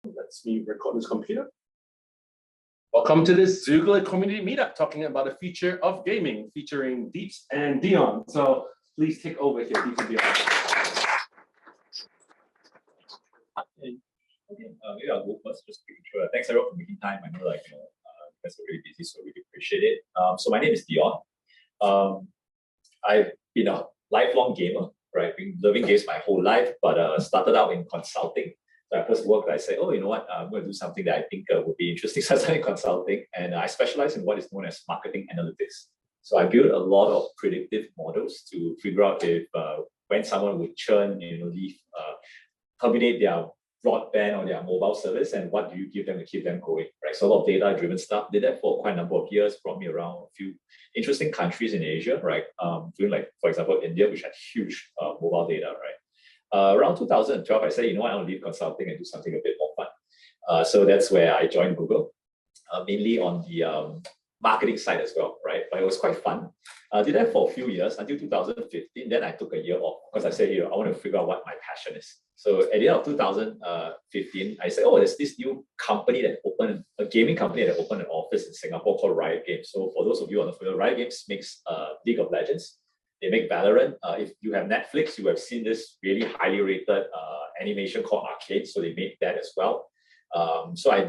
Let's me record this computer. Welcome to this Xoogler community meetup talking about the future of gaming, featuring Deeps and Deon. So please take over here, Deeps and Deon. Okay, maybe I'll go first, just quick intro. Thanks everyone for making time. I know, you guys are really busy, so we really appreciate it. So my name is Deon. I've been a lifelong gamer, right? Been loving games my whole life, but started out in consulting. So I first worked, I said, oh, you know what, I'm going to do something that I think would be interesting. So I started consulting, and I specialize in what is known as marketing analytics. So I built a lot of predictive models to figure out if when someone would churn, leave, terminate their broadband or their mobile service, and what do you give them to keep them going, right? So a lot of data-driven stuff. Did that for quite a number of years, brought me around a few interesting countries in Asia, right? Doing for example, India, which had huge mobile data, right? Around 2012, I said, you know what, I want to leave consulting and do something a bit more fun. So that's where I joined Google, mainly on the marketing side as well, right? But it was quite fun. Did that for a few years until 2015. Then I took a year off because I said, I want to figure out what my passion is. So at the end of 2015, I said, oh, there's this new company that opened, a gaming company that opened an office in Singapore called Riot Games. So for those of you who are not familiar, Riot Games makes League of Legends. They make Valorant. If you have Netflix, you have seen this really highly rated animation called Arcade. So they made that as well. So I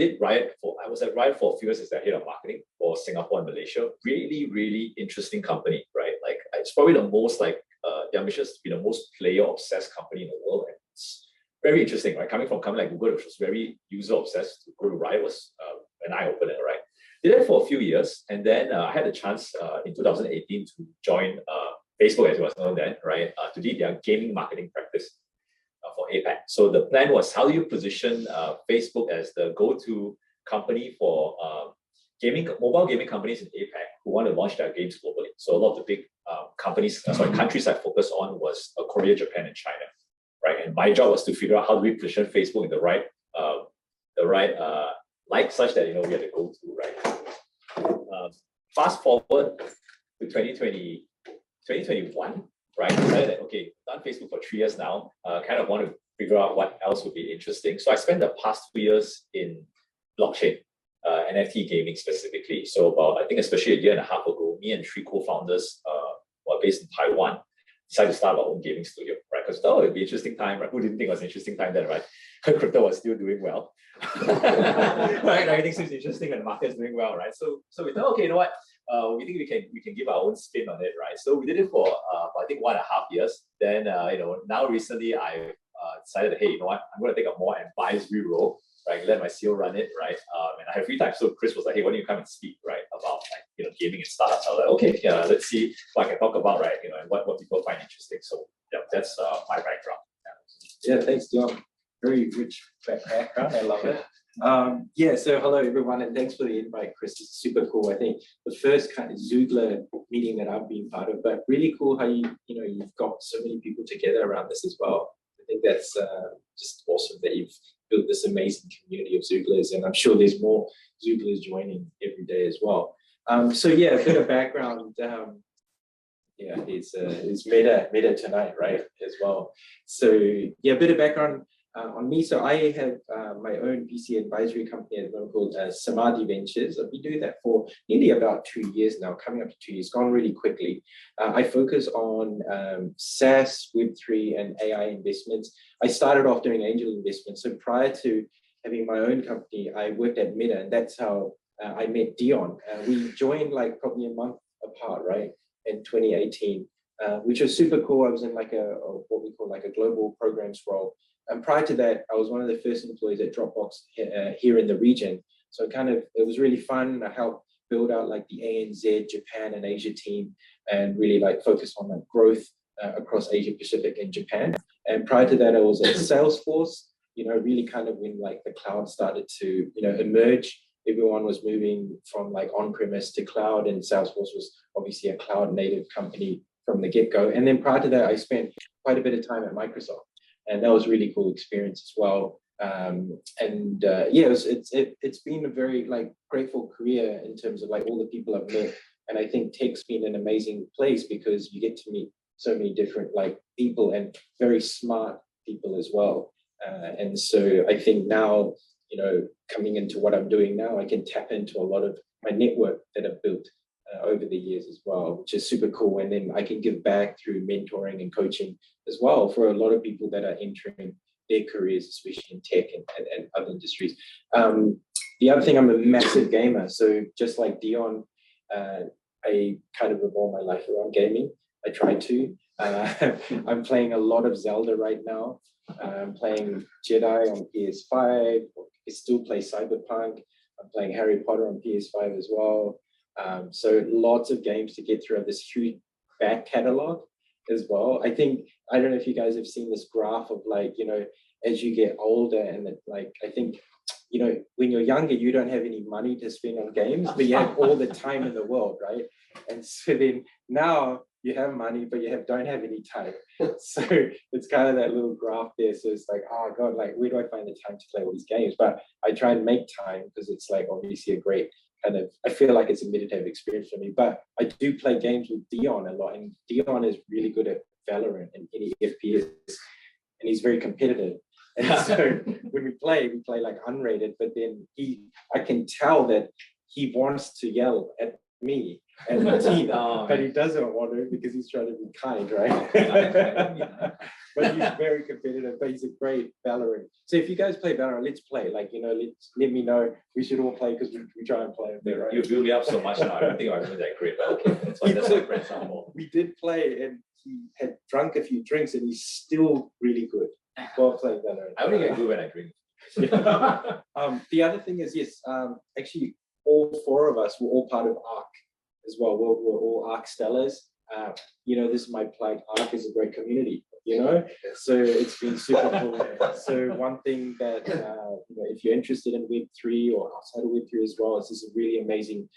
was at Riot for a few years as the head of marketing for Singapore and Malaysia. Really, really interesting company, right? Like it's probably the most their mission is to be the most player-obsessed company in the world. And it's very interesting, right? Coming from a company like Google, which was very user-obsessed, to go to Riot was an eye-opener, right? Did that for a few years, and then I had a chance in 2018 to join Facebook, as it was known then, right, to lead their gaming marketing practice for APAC. So the plan was, how do you position Facebook as the go-to company for mobile gaming companies in APAC who want to launch their games globally? So a lot of the big countries I focused on was Korea, Japan, and China, right? And my job was to figure out how do we position Facebook in the right light, such that we are the go-to, right? Fast forward to 2021, right? I decided that, okay, done Facebook for 3 years now, kind of want to figure out what else would be interesting. So I spent the past 2 years in blockchain, NFT gaming specifically. So about, I think especially a year and a half ago, me and 3 co-founders who are based in Taiwan decided to start our own gaming studio, right? Because it'd be an interesting time, right? Who didn't think it was an interesting time then, right? Crypto was still doing well. Right? Everything seems interesting and the market is doing well, right? So we thought, okay, you know what? We think we can give our own spin on it, right? So we did it for I think 1.5 years. Then now recently I decided, hey, you know what? I'm going to take a more advisory role, right? Let my CEO run it, right? And I have free time. So Chris was like, hey, why don't you come and speak, right, about gaming and startups? I was like, okay, yeah, let's see what I can talk about, right? And what people find interesting. So yeah, that's my background. Yeah, thanks, Deon. Very rich background. I love it. So hello everyone, and thanks for the invite, Chris. It's super cool. I think the first kind of Xoogler meeting that I've been part of, but really cool how you've got so many people together around this as well. I think that's just awesome that you've built this amazing community of Xooglers, and I'm sure there's more Xooglers joining every day as well. So yeah, a bit of background. It's Meta tonight, right, as well. So yeah, a bit of background on me. So I have my own VC advisory company at the moment called Samadhi Ventures. I've been doing that for nearly about 2 years now, coming up to 2 years, gone really quickly. I focus on SaaS, Web3, and AI investments. I started off doing angel investments. So prior to having my own company, I worked at Meta, and that's how I met Deon. We joined probably a month apart, right, in 2018, which was super cool. I was in what we call a global programs role. And prior to that, I was one of the first employees at Dropbox here in the region. So it was really fun. I helped build out the ANZ, Japan, and Asia team, and really focus on growth across Asia Pacific and Japan. And prior to that, I was at Salesforce. Really when the cloud started to emerge. Everyone was moving from on-premise to cloud, and Salesforce was obviously a cloud-native company from the get-go. And then prior to that, I spent quite a bit of time at Microsoft. And that was a really cool experience as well. It's been a very grateful career in terms of all the people I've met. And I think tech's been an amazing place because you get to meet so many different people and very smart people as well. And so I think now coming into what I'm doing now, I can tap into a lot of my network that I've built over the years as well, which is super cool. And then I can give back through mentoring and coaching as well for a lot of people that are entering their careers, especially in tech and other industries. The other thing, I'm a massive gamer. So just like Deon, I kind of revolve my life around gaming. I try to. I'm playing a lot of Zelda right now. I'm playing Jedi on PS5. I still play Cyberpunk. I'm playing Harry Potter on PS5 as well. So lots of games to get through. I have this huge back catalog as well. I don't know if you guys have seen this graph of like, as you get older and I think, when you're younger, you don't have any money to spend on games, but you have all the time in the world, right? And so then now you have money, but you don't have any time. So it's kind of that little graph there. So it's like, oh God, like where do I find the time to play all these games? But I try and make time because it's like obviously a great I feel like it's a meditative experience for me. But I do play games with Deon a lot, and Deon is really good at Valorant and any FPS, and he's very competitive. And so when we play like unrated, but then I can tell that he wants to yell at me and the team, but he doesn't want to because he's trying to be kind, right? But he's very competitive, but he's a great Valorant. So if you guys play Valorant, let's play. Let me know. We should all play because we try and play a bit, right? You build me up so much now. I don't think I'm that great, but okay. That's my friends are more. We did play, and he had drunk a few drinks, and he's still really good while playing Valorant. I only get good when I drink. The other thing is, yes, actually, all four of us were all part of ARC as well. We're all ARC Stellars. This is my plug. ARC is a great community, so it's been super cool. So one thing that, if you're interested in Web3 or outside of Web3 as well, it's this really amazing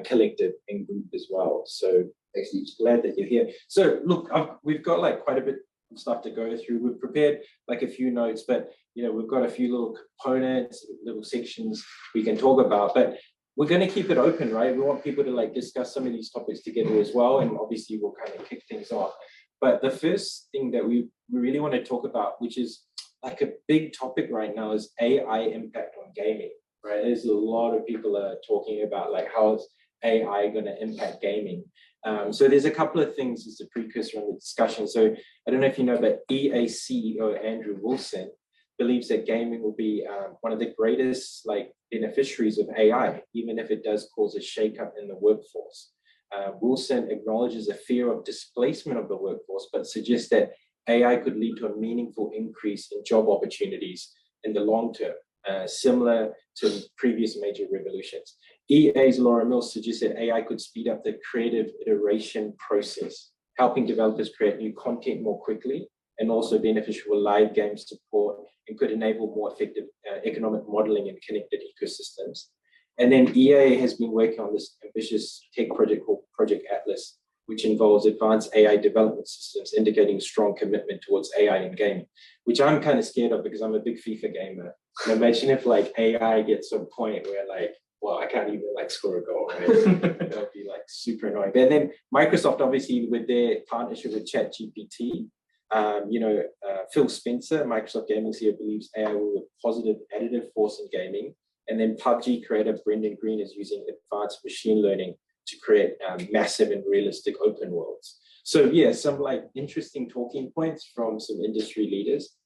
collective and group as well. So actually glad that you're here. So look, we've got like quite a bit of stuff to go through. We've prepared like a few notes, but we've got a few little components, little sections we can talk about, but we're going to keep it open, right? We want people to like discuss some of these topics together as well. And obviously we'll kind of kick things off. But the first thing that we really want to talk about, which is like a big topic right now, is AI impact on gaming, right? There's a lot of people are talking about like how is AI going to impact gaming. So there's a couple of things as a precursor on the discussion. So I don't know if you know, but EA CEO Andrew Wilson believes that gaming will be one of the greatest beneficiaries of AI, even if it does cause a shakeup in the workforce. Wilson acknowledges a fear of displacement of the workforce, but suggests that AI could lead to a meaningful increase in job opportunities in the long term, similar to previous major revolutions. EA's Laura Mills suggests that AI could speed up the creative iteration process, helping developers create new content more quickly, and also beneficial for live game support, and could enable more effective economic modeling and connected ecosystems. And then EA has been working on this ambitious tech project called Project Atlas, which involves advanced AI development systems, indicating strong commitment towards AI in gaming, which I'm kind of scared of because I'm a big FIFA gamer. And imagine if AI gets to a point where I can't even score a goal, right? That would be super annoying. And then Microsoft, obviously, with their partnership with ChatGPT, Phil Spencer, Microsoft Gaming CEO, believes AI will be a positive additive force in gaming. And then PUBG creator Brendan Green is using advanced machine learning to create massive and realistic open worlds. So yeah, some interesting talking points from some industry leaders.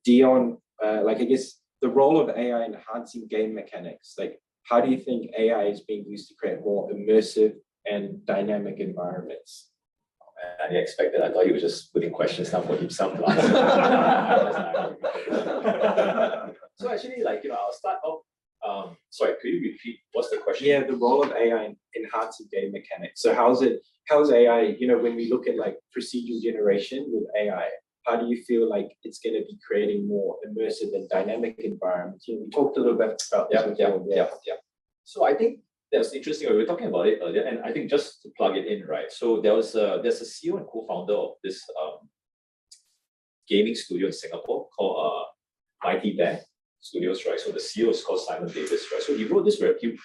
Deon, I guess the role of AI in enhancing game mechanics. How do you think AI is being used to create more immersive and dynamic environments? I didn't expect that. I thought he was just putting questions down for himself to answer. So actually, I'll start off. Sorry, could you repeat? What's the question? Yeah, the role of AI in enhancing game mechanics. So how's AI, when we look at procedural generation with AI, how do you feel like it's going to be creating more immersive and dynamic environments? We talked a little bit about this. Yeah. So I think that's interesting. We were talking about it earlier, and I think just to plug it in, right? So there's a CEO and co-founder of this gaming studio in Singapore called Mighty Bear Studios, right? So the CEO is called Simon Davis, right? So he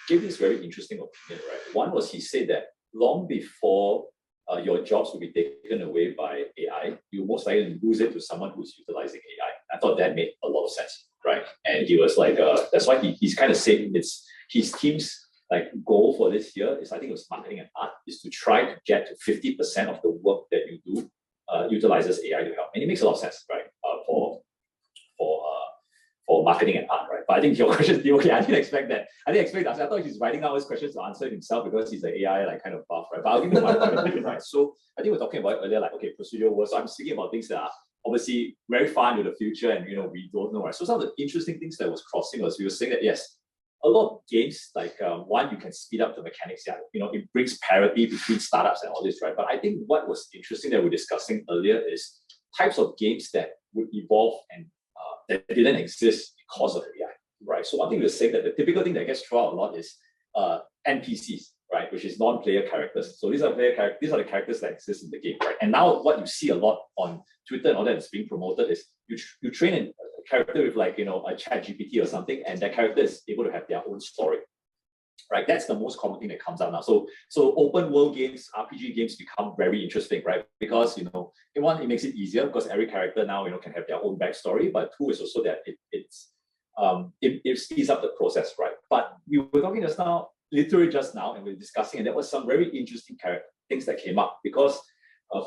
gave this very interesting opinion, right? One was he said that long before your jobs will be taken away by AI, you most likely lose it to someone who's utilizing AI. I thought that made a lot of sense, right? And he was like, that's why he's kind of saying it's his team's like goal for this year is, I think it was marketing and art, is to try to get to 50% of the work that you do utilizes AI to help. And it makes a lot of sense, right? For marketing and art, right? But I think your question, okay, I didn't expect that. I didn't expect that. I thought he's writing down his questions to answer himself because he's an AI like kind of buff, right? But I'll give you my point of view, right? So I think we're talking about earlier, like, okay, procedural work. So I'm speaking about things that are obviously very far into the future and, we don't know, right? So some of the interesting things that was crossing us, we were saying that, yes, a lot of games, like one, you can speed up the mechanics. Yeah, it brings parity between startups and all this, right? But I think what was interesting that we're discussing earlier is types of games that would evolve and that didn't exist because of AI, right? So one thing we were saying that the typical thing that gets thrown out a lot is NPCs, right? Which is non-player characters. So these are the characters that exist in the game, right? And now what you see a lot on Twitter and all that is being promoted is you train a character with like, a ChatGPT or something, and that character is able to have their own story, right? That's the most common thing that comes out now. So open world games, RPG games become very interesting, right? Because, one, it makes it easier because every character now, can have their own backstory, but two is also that it speeds up the process, right? But we were talking literally just now, and we were discussing, and there was some very interesting things that came up because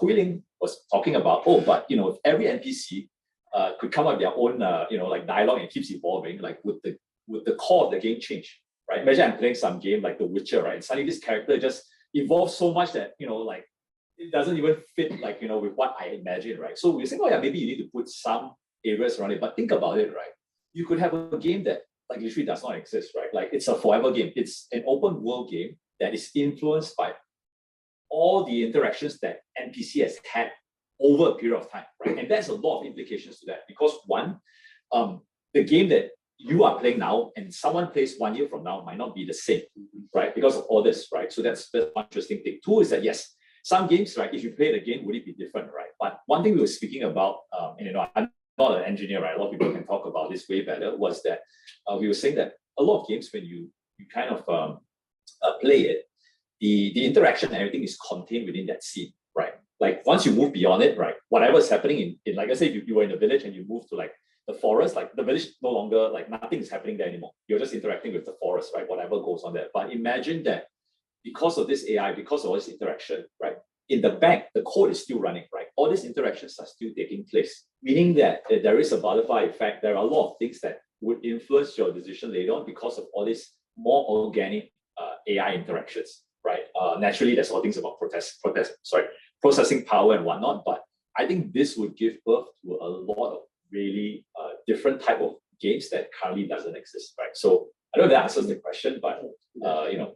Hui Ling was talking about, if every NPC could come up with their own, like dialogue and keeps evolving, like would the core of the game change, right? Imagine I'm playing some game like The Witcher, right? And suddenly this character just evolves so much that, like it doesn't even fit, like, with what I imagine, right? So we're saying, maybe you need to put some areas around it, but think about it, right? You could have a game that like literally does not exist, right? Like it's a forever game. It's an open world game that is influenced by all the interactions that NPC has had over a period of time, right? And there's a lot of implications to that because one, the game that you are playing now and someone plays 1 year from now might not be the same, right? Because of all this, right? So that's one interesting thing. Two is that yes, some games, right, if you play it again, would it be different, right? But one thing we were speaking about, and I'm not an engineer, right? A lot of people can talk about this way better, was that we were saying that a lot of games, when you kind of play it, the interaction and everything is contained within that scene, right? Like once you move beyond it, right, whatever's happening in like I say, you were in the village and you move to like the forest, like the village no longer, like nothing is happening there anymore. You're just interacting with the forest, right? Whatever goes on there. But imagine that because of this AI, because of all this interaction, right? In the back, the code is still running, right? All these interactions are still taking place, meaning that there is a butterfly effect. There are a lot of things that would influence your decision later on because of all these more organic AI interactions, right? Naturally, there's all things about processing power and whatnot, but I think this would give birth to a lot of really different type of games that currently doesn't exist, right? So I don't know if that answers the question, but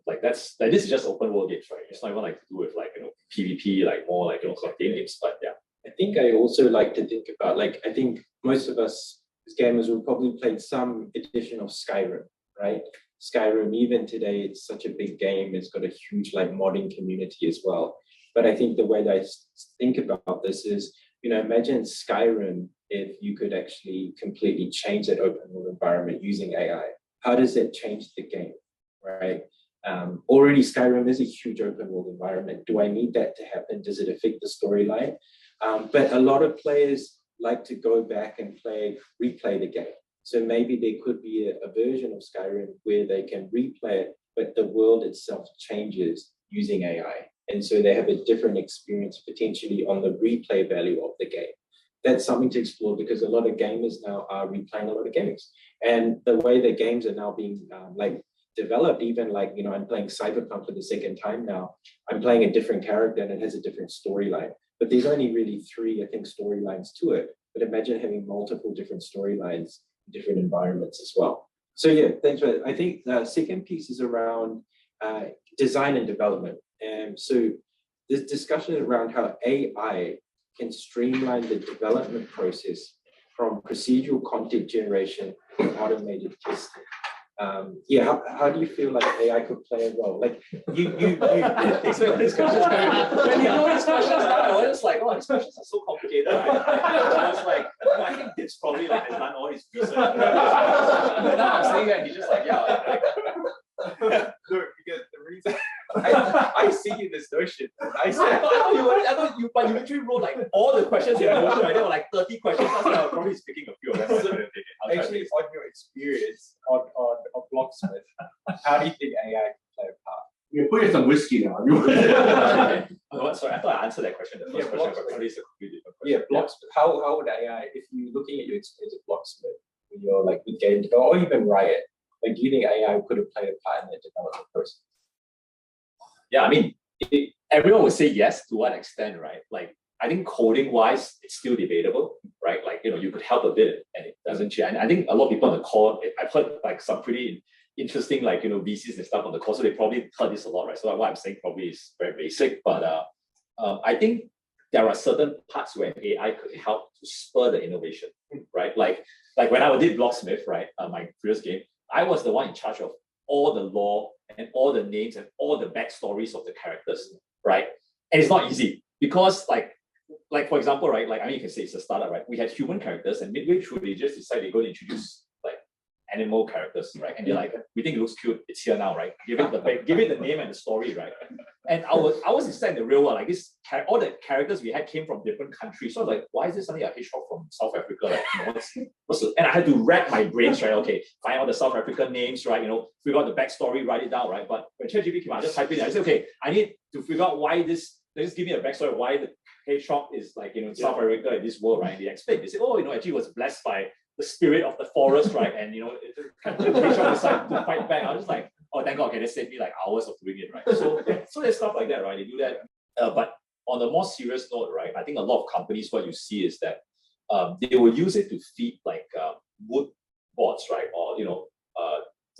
like this is just open world games, right? It's not even like to do with like PvP, like more like sort of game games, but yeah. I think I also like to think about, like, I think most of us as gamers will probably played some edition of Skyrim, right? Skyrim, even today, it's such a big game. It's got a huge like modding community as well. But I think the way that I think about this is, imagine Skyrim if you could actually completely change that open world environment using AI. How does that change the game, right? Already Skyrim is a huge open world environment. Do I need that to happen? Does it affect the storyline? But a lot of players like to go back and replay the game. So maybe there could be a version of Skyrim where they can replay it, but the world itself changes using AI. And so they have a different experience potentially on the replay value of the game. That's something to explore because a lot of gamers now are replaying a lot of games. And the way the games are now being developed, even like, I'm playing Cyberpunk for the second time now. I'm playing a different character and it has a different storyline. But there's only really 3, I think, storylines to it. But imagine having multiple different storylines, different environments as well. So yeah, thanks for that. I think the second piece is around design and development. And so this discussion around how AI can streamline the development process from procedural content generation to automated testing. How do you feel like AI could play a role? Like you expect these questions. When you know these questions now, I was like, these questions are so complicated. I was like, I think it's probably like has done all his research. But now I'm saying that he's just like, Look, because the reason I see you this notion. I thought you literally wrote like all the questions in the notion, right? There were like 30 questions. I was probably speaking a few of them. locksmith, how do you think AI can play a part? You can put in some whiskey now. Sorry, I thought I answered that question. The first question, but probably it's a completely different question. Yeah, locksmith. How would AI, if you're looking at your experience as a locksmith, when you're like with game development, or even Riot, like do you think AI could have played a part in the development process? Yeah, I mean, everyone would say yes to what extent, right? Like, I think coding wise, it's still debatable, right? Like, you could help a bit and it doesn't change. And I think a lot of people on the call, I've heard like some pretty interesting, like, VCs and stuff on the call. So they probably heard this a lot, right? So what I'm saying probably is very basic, but I think there are certain parts where AI could help to spur the innovation, right? Like when I did Blocksmith, right? My previous game, I was the one in charge of all the lore and all the names and all the backstories of the characters, right? And it's not easy because like for example, right? Like, I mean, you can say it's a startup, right? We had human characters and midway through, they just decided they're going to introduce like animal characters, right? And they're like, we think it looks cute, it's here now, right? Give it the name and the story, right? And I was instead in the real world, like all the characters we had came from different countries. So I was like, why is this suddenly a hedgehog from South Africa? Like, and I had to rack my brains, right? Okay, find all the South African names, right? Figure out the backstory, write it down, right? But when ChatGPT came out, I just type in, I said, okay, I need to figure out why this, just give me a backstory, why the hedgehog is like, South Africa in this world, right? And they explain, they say, actually it was blessed by the spirit of the forest, right? And the hedgehog decided to fight back. I was just like, oh, thank God, okay, that saved me like hours of doing it, right? So there's stuff like that, right? They do that. But on a more serious note, right, I think a lot of companies, what you see is that they will use it to feed like mood boards, right? Or,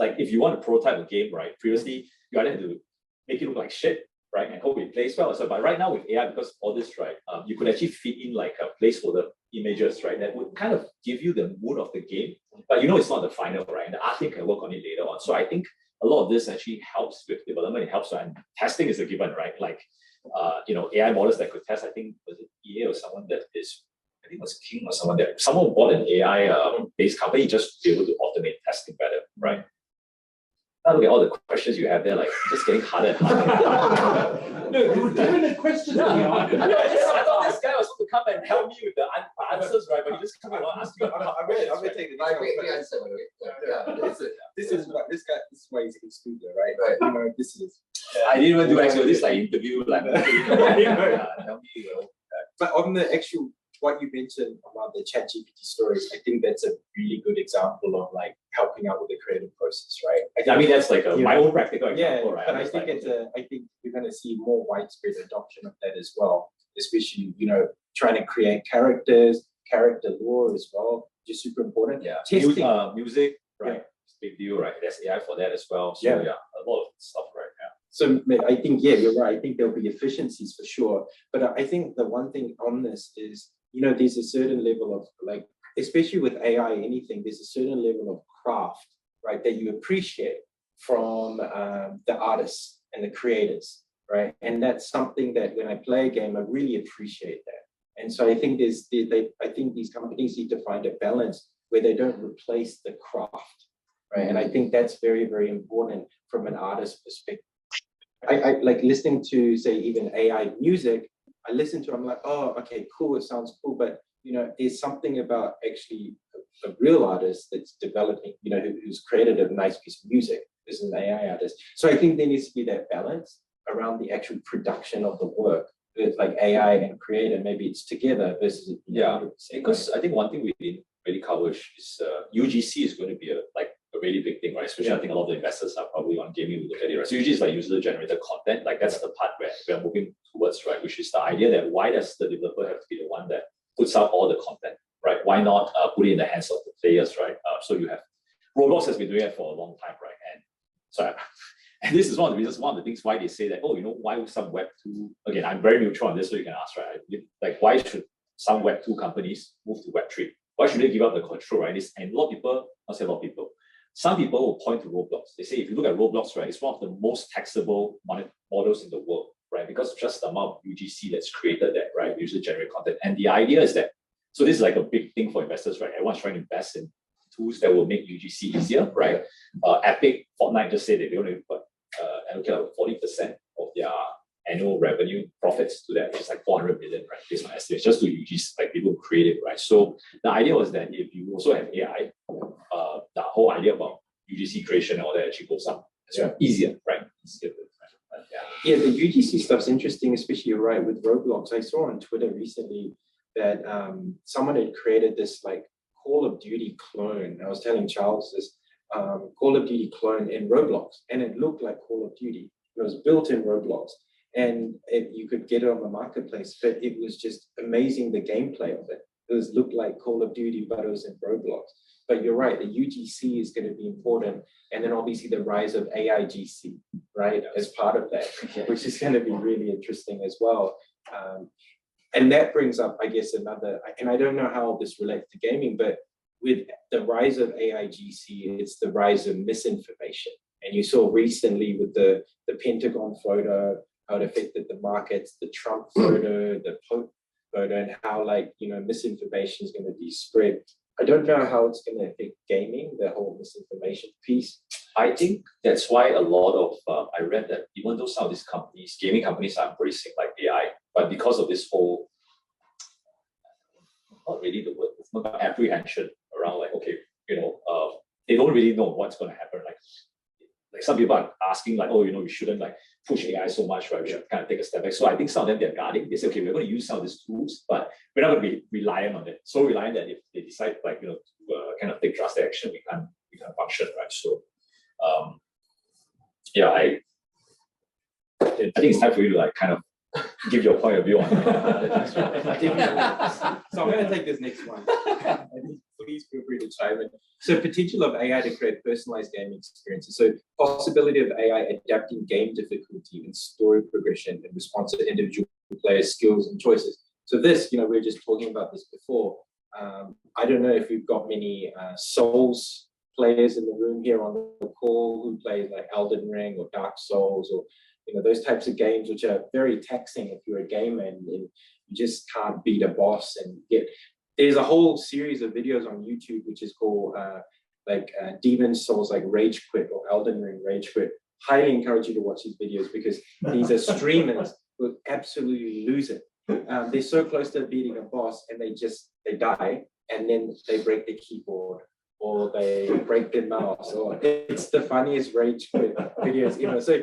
like if you want to prototype a game, right, previously you either had to make it look like shit, right, and hope it plays well. So, but right now with AI, because all this, right, you could actually feed in like a placeholder images, right, that would kind of give you the mood of the game. But it's not the final, right? And the artist can work on it later on. So I think a lot of this actually helps with development. It helps, and testing is a given, right? Like, AI models that could test. I think was it EA or someone that is, I think it was King or someone bought an AI based company just to be able to automate testing better, right? Now look at all the questions you have there, like just getting harder and harder. No, you were given a question. I thought this guy was supposed to come and help me with the answers, right? But he just come and ask you. I'm going to take the Great answer, by the way. This is why he's a Xooglers, right? This is. I didn't even do actually this like interview, like tell me. But on the actual what you mentioned about the ChatGPT stories, I think that's a really good example of like helping out with the creative process, right? I mean that's like my own practical example, right? But I think I think you're going to see more widespread adoption of that as well, especially trying to create character lore as well, which is super important. Yeah, testing music, right? Yeah. Big deal, right? There's AI for that as well. So yeah, a lot of stuff, right? Yeah. So I think you're right. I think there'll be efficiencies for sure. But I think the one thing on this is there's a certain level of like, especially with AI, anything, there's a certain level of craft, right, that you appreciate from the artists and the creators, right? And that's something that when I play a game, I really appreciate that. And so I think I think these companies need to find a balance where they don't replace the craft, right? And I think that's very, very important from an artist perspective. I like listening to, say, even AI music. I listen to it, I'm like, oh, okay, cool, it sounds cool. But, there's something about actually a real artist that's developing, who's created a nice piece of music. This is an AI artist. So I think there needs to be that balance around the actual production of the work. It's like AI and creator, maybe it's together versus. Yeah, because I think one thing we didn't really cover is UGC is going to be a really big thing, right? Especially I think a lot of the investors are probably on gaming will look at it, right? So usually it's like user-generated content, like that's the part where we're moving towards, right? Which is the idea that why does the developer have to be the one that puts out all the content, right? Why not put it in the hands of the players, right? So you have Roblox has been doing it for a long time, right? And this is one of the reasons, one of the things why they say that, why would some Web2, again, I'm very neutral on this, so you can ask, right? Like, why should some Web2 companies move to Web3? Why should they give up the control, right? And a lot of people, I'll say a lot of people, some people will point to Roblox. They say, if you look at Roblox, right, it's one of the most taxable models in the world, right? Because of just the amount of UGC that's created there, right? User-generated content. And the idea is that, so this is like a big thing for investors, right? Everyone's trying to invest in tools that will make UGC easier, right? Epic, Fortnite just said that they want to allocate like 40% of their annual revenue profits to that, which is like 400 million, right? Based on estimates, just to UGC, like people create it, right? So the idea was that if you also have AI, the whole idea about UGC creation and all that actually goes up. It's easier, right? Easier, right? Yeah, the UGC stuff's interesting, especially you're right with Roblox. I saw on Twitter recently that someone had created this like Call of Duty clone. I was telling Charles this Call of Duty clone in Roblox, and it looked like Call of Duty. It was built in Roblox, and you could get it on the marketplace, but it was just amazing, the gameplay of it. It looked like Call of Duty, but it was in Roblox. But you're right, the UGC is going to be important. And then obviously the rise of AIGC, right, as part of that, which is going to be really interesting as well. And that brings up, I guess, another, and I don't know how this relates to gaming, but with the rise of AIGC, it's the rise of misinformation. And you saw recently with the Pentagon photo, how it affected the markets, the Trump photo, the Pope photo, and how misinformation is going to be spread. I don't know how it's going to affect gaming, the whole misinformation piece. I think that's why a lot of, I read that even though some of these companies, gaming companies are embracing like AI, but because of this whole, not really the word, it's not apprehension around like, okay, they don't really know what's going to happen. Like some people are asking like, oh, we shouldn't like push AI so much, right? We should kind of take a step back. So I think some of them, they're guarding. They say, okay, we're going to use some of these tools, but we're not going to be reliant on it. So reliant that if they decide like, to kind of take drastic action, we can't function, right? So, I think it's time for you to like kind of give your point of view on it. So I'm going to take this next one. Please feel free to chime in. So potential of AI to create personalized gaming experiences. So possibility of AI adapting game difficulty and story progression in response to individual player skills and choices. So this, we were just talking about this before. I don't know if we've got many Souls players in the room here on the call who play like Elden Ring or Dark Souls or those types of games which are very taxing if you're a gamer and you just can't beat a boss and get. There's a whole series of videos on YouTube which is called Demon Souls like Rage Quit or Elden Ring Rage Quit. Highly encourage you to watch these videos because these are streamers who absolutely lose it. They're so close to beating a boss and they die and then they break the keyboard or they break their mouse or it's the funniest Rage Quit videos ever. So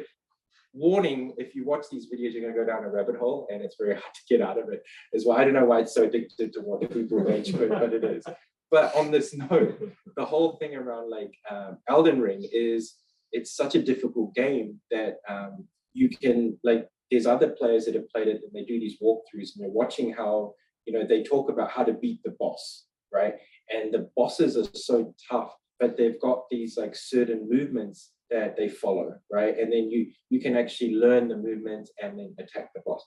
warning, if you watch these videos, you're going to go down a rabbit hole and it's very hard to get out of it as well. I don't know why it's so addictive to watch people rage quit, but it is. But on this note, the whole thing around Elden Ring is it's such a difficult game that you can there's other players that have played it and they do these walkthroughs and they're watching how, they talk about how to beat the boss, right? And the bosses are so tough, but they've got these certain movements that they follow, right? And then you can actually learn the movements and then attack the boss.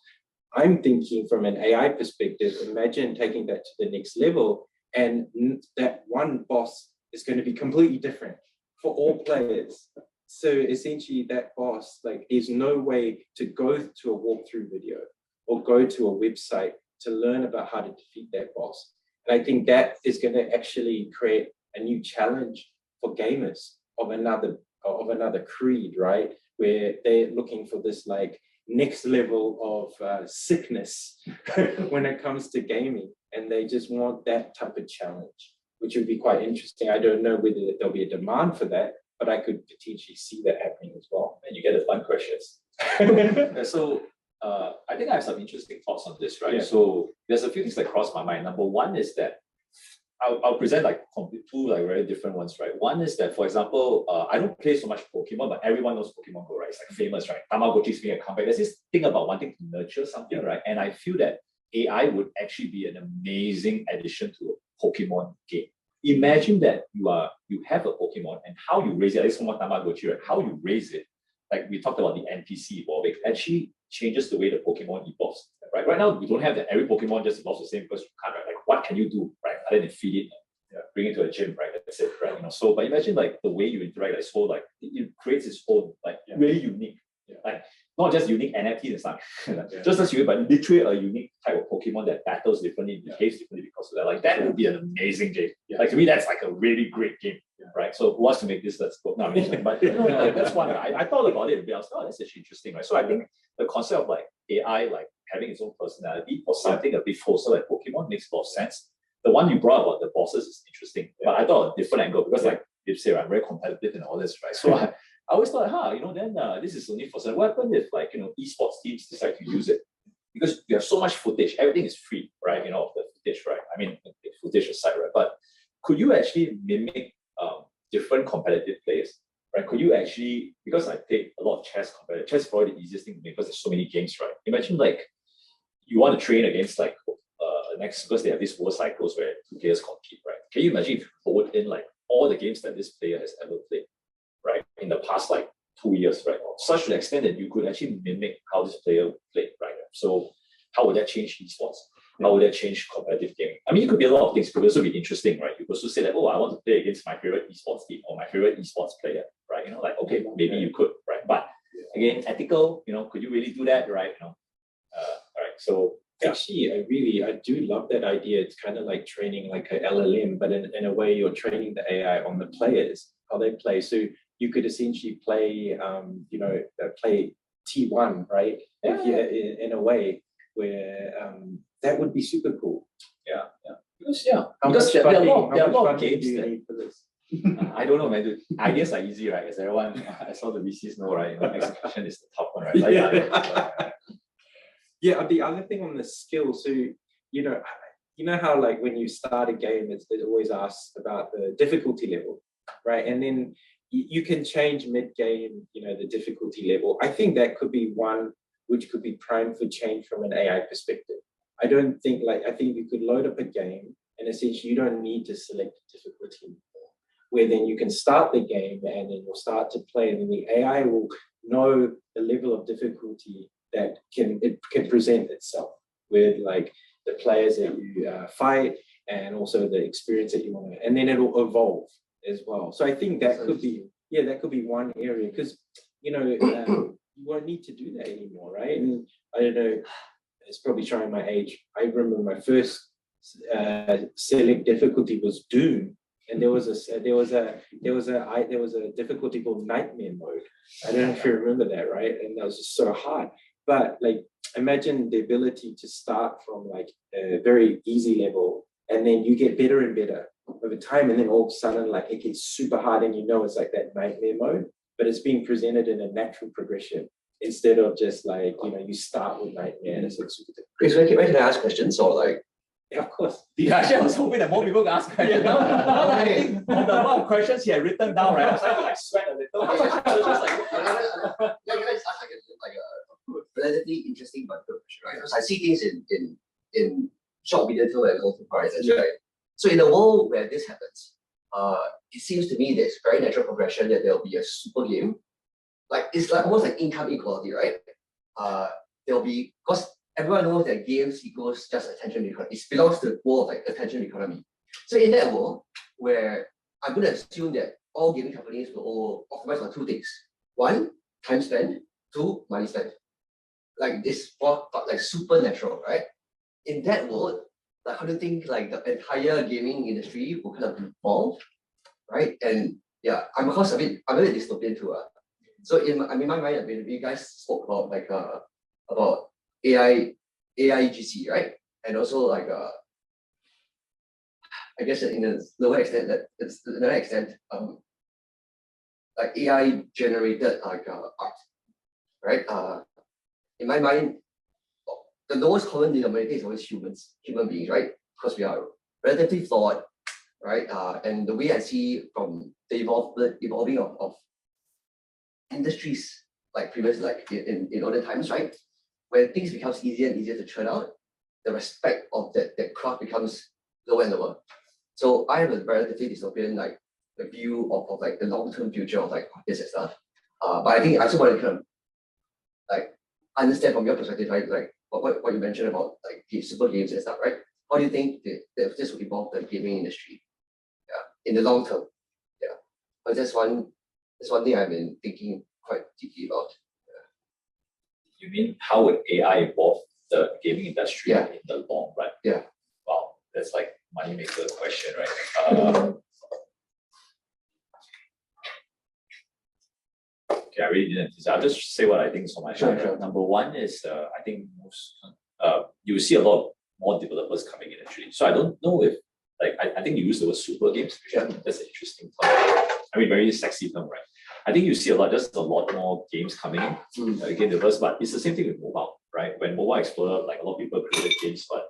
I'm thinking from an AI perspective, imagine taking that to the next level and that one boss is going to be completely different for all players. So essentially that boss, there's no way to go to a walkthrough video or go to a website to learn about how to defeat that boss. And I think that is going to actually create a new challenge for gamers of another creed, right? Where they're looking for this next level of sickness when it comes to gaming, and they just want that type of challenge, which would be quite interesting. I don't know whether there'll be a demand for that, but I could potentially see that happening as well. And you get the fun questions. So I think I have some interesting thoughts on this, right? Yeah. So there's a few things that cross my mind. Number one is that I'll present two very different ones, right? One is that, for example, I don't play so much Pokemon, but everyone knows Pokemon Go, right? It's famous, right? Tamagotchi's being a comeback. There's this thing about wanting to nurture something, right? And I feel that AI would actually be an amazing addition to a Pokemon game. Imagine that you have a Pokemon and how you raise it, at least from Tamagotchi, right? How you raise it, like we talked about the NPC evolving, actually changes the way the Pokemon evolves. Right? Right now, we don't have that every Pokemon just evolves the same because you can't, right? What can you do, right? Other than feed it, bring it to a gym, right? That's it, right? So, but imagine the way you interact, it creates its own, really unique, not just unique NFTs and stuff, just as unique, but literally a unique type of Pokemon that battles differently, behaves differently because of that. That would be an amazing game. To me, that's a really great game, right? So who wants to make this? Let's go. No, but that's one. I thought about it a bit. I was like, that's actually interesting, right? So I think the concept of AI, having its own personality for something a bit closer like Pokemon makes a lot of sense. The one you brought about the bosses is interesting, but I thought a different angle because say, I'm very competitive and all this, right? So I always thought, then this is only for what happens if esports teams decide to use it? Because you have so much footage, everything is free, right? Of the footage, right? I mean, the footage aside, right? But could you actually mimic different competitive players, right? Could you actually, because I played a lot of chess competitive, chess is probably the easiest thing to make because there's so many games, right? Imagine you want to train against next, because they have these war cycles where two players compete, right? Can you imagine if you forward in all the games that this player has ever played, right? In the past 2 years, right? Such to the extent that you could actually mimic how this player played, right? So how would that change esports? How would that change competitive gaming? I mean, it could be a lot of things. It could also be interesting, right? You could also say that, oh, I want to play against my favorite esports team or my favorite esports player, right? Okay, maybe you could, right? But again, ethical, could you really do that, right? All right. So actually, I do love that idea. It's kind of like training like a LLM, but in a way you're training the AI on the players, how they play. So you could essentially play, play T1, right? In a way where that would be super cool. Because there are a lot of games that I don't know, man. Dude. Ideas are easy, right? As everyone, as all the VCs know, right? Execution is the top one, right? Yeah, the other thing on the skill, so you know how when you start a game, it always asks about the difficulty level, right? And then you can change mid-game, the difficulty level. I think that could be one which could be primed for change from an AI perspective. I think you could load up a game and essentially you don't need to select difficulty anymore, where then you can start the game and then you'll start to play and then the AI will know the level of difficulty that can present itself with the players that you fight and also the experience that you want to, and then it'll evolve as well. So I think that could be one area, because you won't need to do that anymore, right? And I don't know, it's probably showing my age. I remember my first select difficulty was Doom, and there was a difficulty called Nightmare Mode. I don't know if you remember that, right? And that was just so hard. But imagine the ability to start from a very easy level, and then you get better and better over time, and then all of a sudden it gets super hard, and it's that nightmare mode, but it's being presented in a natural progression instead of just you start with nightmare and it's super difficult. Chris, when can I ask questions or Yeah, of course. Actually, I was hoping that more people would ask questions. I think the amount of questions he had written down, right? I was starting to sweat a little. I was just a relatively interesting but good question, right? Because I see things in short, medium term and long term horizons, right? So in a world where this happens, it seems to me there's very natural progression that there'll be a super game. It's almost like income equality, right? There'll be, because everyone knows that games equals just attention economy. It belongs to the world of attention economy. So in that world, where I'm going to assume that all gaming companies will all optimize on two things: one, time spent; two, money spent. This super natural, right? In that world, how do you think the entire gaming industry will kind of evolve, right? And yeah, I'm a bit dystopian too. So in my mind, when you guys spoke about AI GC, right? And also I guess in a lower extent, AI generated art, right? In my mind, the lowest common denominator is always human beings, right? Because we are relatively flawed, right? And the way I see from the evolving of industries previous, in older times, right? When things becomes easier and easier to churn out, the respect of that craft becomes lower and lower. So I have a relatively dystopian the view of the long-term future of this and stuff. But I think I also want to kind of understand from your perspective, right? What you mentioned about the super games and stuff, right? How do you think that this will evolve the gaming industry? Yeah, in the long term. Yeah. But that's one thing I've been thinking quite deeply about. You mean how would AI evolve the gaming industry in the long run? Yeah. Wow, that's money maker question, right? Okay, I really didn't. I'll just say what I think is on my mind. Sure. Number one is I think you see a lot more developers coming in actually. So I don't know if I think you use the word super games, which I think that's an interesting term. I mean, very sexy term, right? I think you see just a lot more games coming in. Again, diverse, but it's the same thing with mobile, right? When mobile exploded, like a lot of people created games, but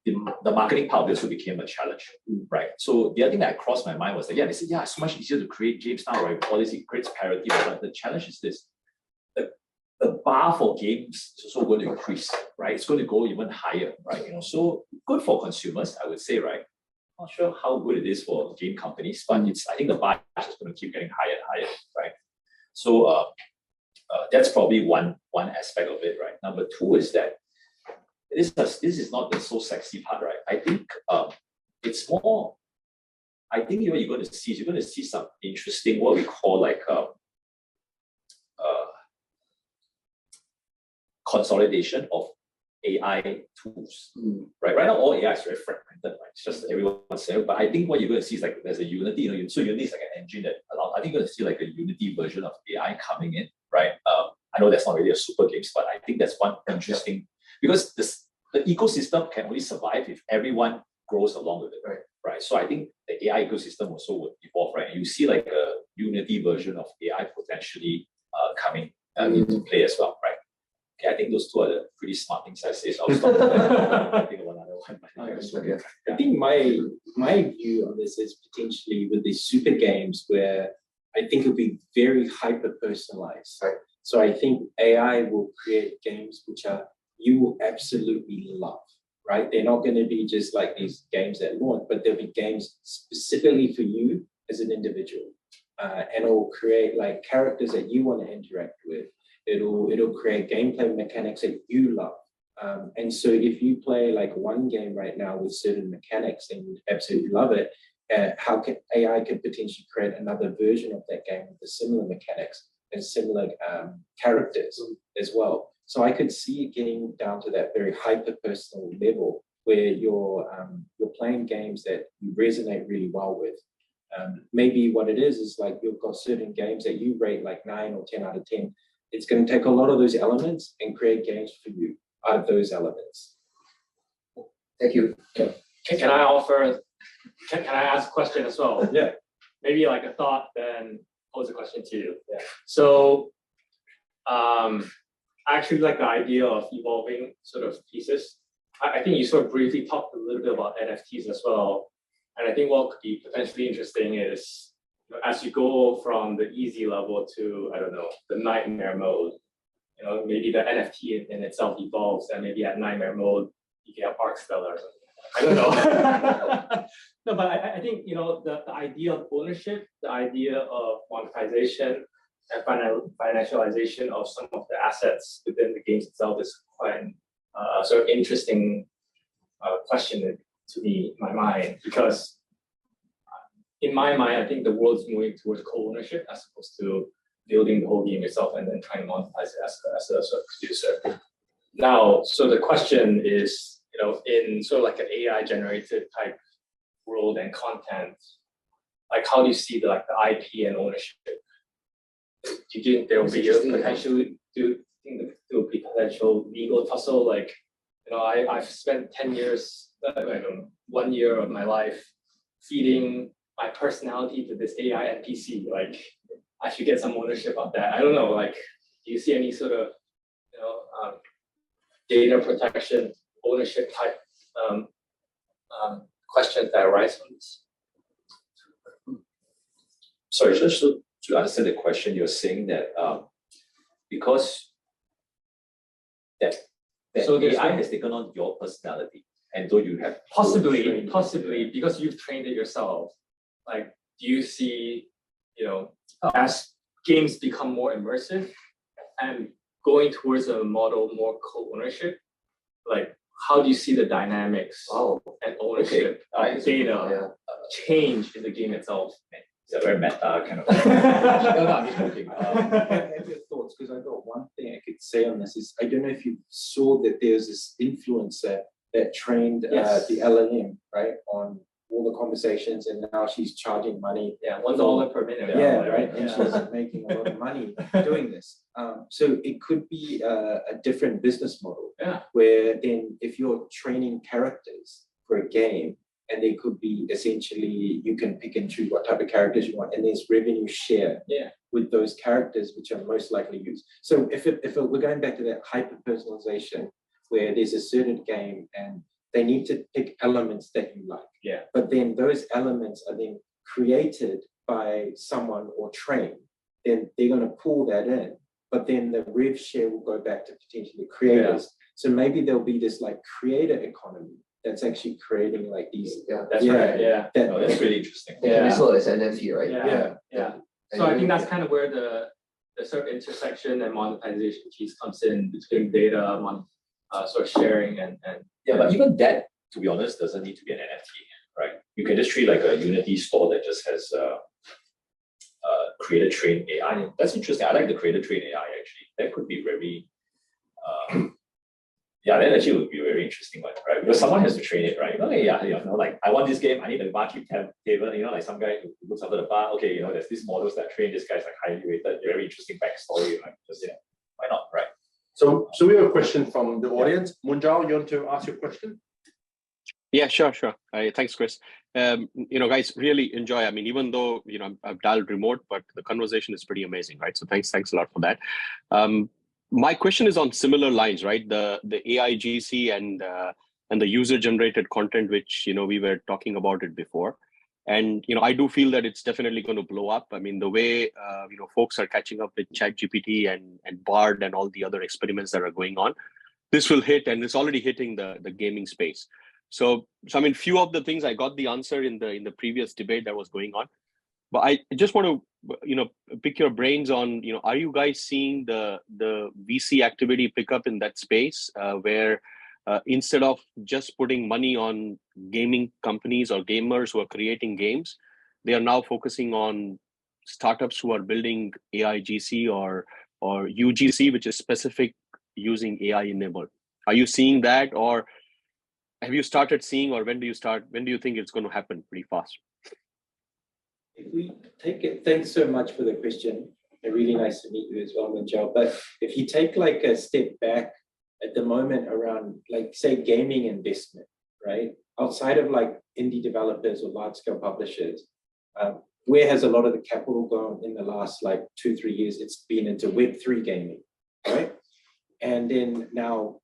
the marketing part of this became a challenge, right? So the other thing that crossed my mind was that, they said, it's so much easier to create games now, right? All this, it creates parity, but the challenge is this. The bar for games is also going to increase, right? It's going to go even higher, right? So good for consumers, I would say, right? Not sure how good it is for game companies, but I think the bar is just going to keep getting higher and higher, right? So that's probably one aspect of it, right? Number two is that this is not the so sexy part, right? I think it's more. I think what you're going to see some interesting, what we call like consolidation of AI tools, right? Right now, all AI is very fragmented, right? It's just everyone's saying. But I think what you're going to see is like there's a Unity, so Unity is like an engine that allows. I think you're going to see like a Unity version of AI coming in, right? I know that's not really a super games, but I think that's one interesting because the ecosystem can only survive if everyone grows along with it, right? So I think the AI ecosystem also would evolve, right? And you see like a Unity version of AI potentially coming into play as well, right? Okay, I think those two are the pretty smart things I say. So I'll stop there. I think one other one. I think my view on this is potentially with these super games where I think it'll be very hyper personalized. Right. So I think AI will create games which you will absolutely love, right? They're not going to be just like these games that launch, but there'll be games specifically for you as an individual, and it will create like characters that you want to interact with. It'll create gameplay mechanics that you love. And so if you play like one game right now with certain mechanics and you absolutely love it, how can AI could potentially create another version of that game with the similar mechanics and similar characters as well. So I could see it getting down to that very hyper-personal level where you're playing games that you resonate really well with. Maybe what it is like you've got certain games that you rate like 9 or 10 out of 10. It's going to take a lot of those elements and create games for you out of those elements. Thank you. Can I offer? Can I ask a question as well? Yeah. Maybe like a thought, then pose a question to you. Yeah. So, I actually like the idea of evolving sort of pieces. I think you sort of briefly talked a little bit about NFTs as well, and I think what could be potentially interesting is, as you go from the easy level to, I don't know, the nightmare mode, maybe the NFT in itself evolves, and maybe at nightmare mode, you can have Arc Stellar or something. I don't know. No, but I think, the idea of ownership, the idea of monetization and financialization of some of the assets within the games itself is quite sort of interesting question to me, in my mind, because in my mind, I think the world's moving towards co-ownership as opposed to building the whole game yourself and then trying to monetize it as a sort of producer. Now, so the question is, in sort of like an AI generated type world and content, like how do you see the IP and ownership? Do you think there will be potential legal tussle? Like, I've spent 10 years, 1 year of my life feeding my personality to this AI NPC. Like, I should get some ownership of that. I don't know. Like, do you see any sort of, data protection, ownership type questions that arise from this? Sorry, just to answer the question, you're saying that because that so AI has taken on your personality, and though you have possibly because you've trained it yourself. Like, do you see, as games become more immersive and going towards a model more co-ownership, like how do you see the dynamics and ownership of data change in the game itself? It's a very meta kind of. No, I'm just joking. I have your thoughts, because I got one thing I could say on this is I don't know if you saw that there's this influencer that trained the LLM, right, on all the conversations, and now she's charging money. Yeah, $1 per minute. Yeah, right. And she's making a lot of money doing this. So it could be a different business model. Yeah. Where then if you're training characters for a game, and there could be essentially, you can pick and choose what type of characters you want, and there's revenue share with those characters which are most likely used. So if we're going back to that hyper personalization, where there's a certain game and they need to pick elements that you like, but then those elements are then created by someone or trained, then they're going to pull that in, but then the rev share will go back to potentially creators. So maybe there'll be this like creator economy that's actually creating like these. That's right. That's really interesting. And it's not as NFT, right? Yeah. So I think that's kind of where the sort of intersection and monetization piece comes in between data, sort of sharing and Yeah, but even that, to be honest, doesn't need to be an NFT, right? You can just treat like a Unity store that just has creator trained AI. That's interesting. I like the creator trained AI actually. That could be very that actually would be a very interesting one, right? Because someone has to train it, right? Okay, like I want this game, I need a barkeep table, like some guy who looks after the bar. Okay, there's these models that train this guy's like highly rated, very interesting backstory, right? Just why not, right? So we have a question from the audience. Munjal, you want to ask your question? Yeah, sure. Thanks, Chris. Guys, really enjoy. I mean, even though I've dialed remote, but the conversation is pretty amazing, right? So thanks a lot for that. My question is on similar lines, right? The AI GC and the user generated content, which we were talking about it before, and I do feel that it's definitely going to blow up. I mean, the way folks are catching up with ChatGPT and Bard and all the other experiments that are going on, this will hit, and it's already hitting the gaming space. So I mean, few of the things I got the answer in the previous debate that was going on, but I just want to pick your brains on are you guys seeing the VC activity pick up in that space where instead of just putting money on gaming companies or gamers who are creating games, they are now focusing on startups who are building AI GC or UGC, which is specific using AI enabled. Are you seeing that, or have you started seeing, or when do you think it's going to happen pretty fast? If we take it, thanks so much for the question. Really nice to meet you as well, Munjal. But if you take like a step back at the moment around, like, say, gaming investment, right? Outside of like indie developers or large scale publishers, where has a lot of the capital gone in the last like 2-3 years? It's been into Web3 gaming, right? And then now,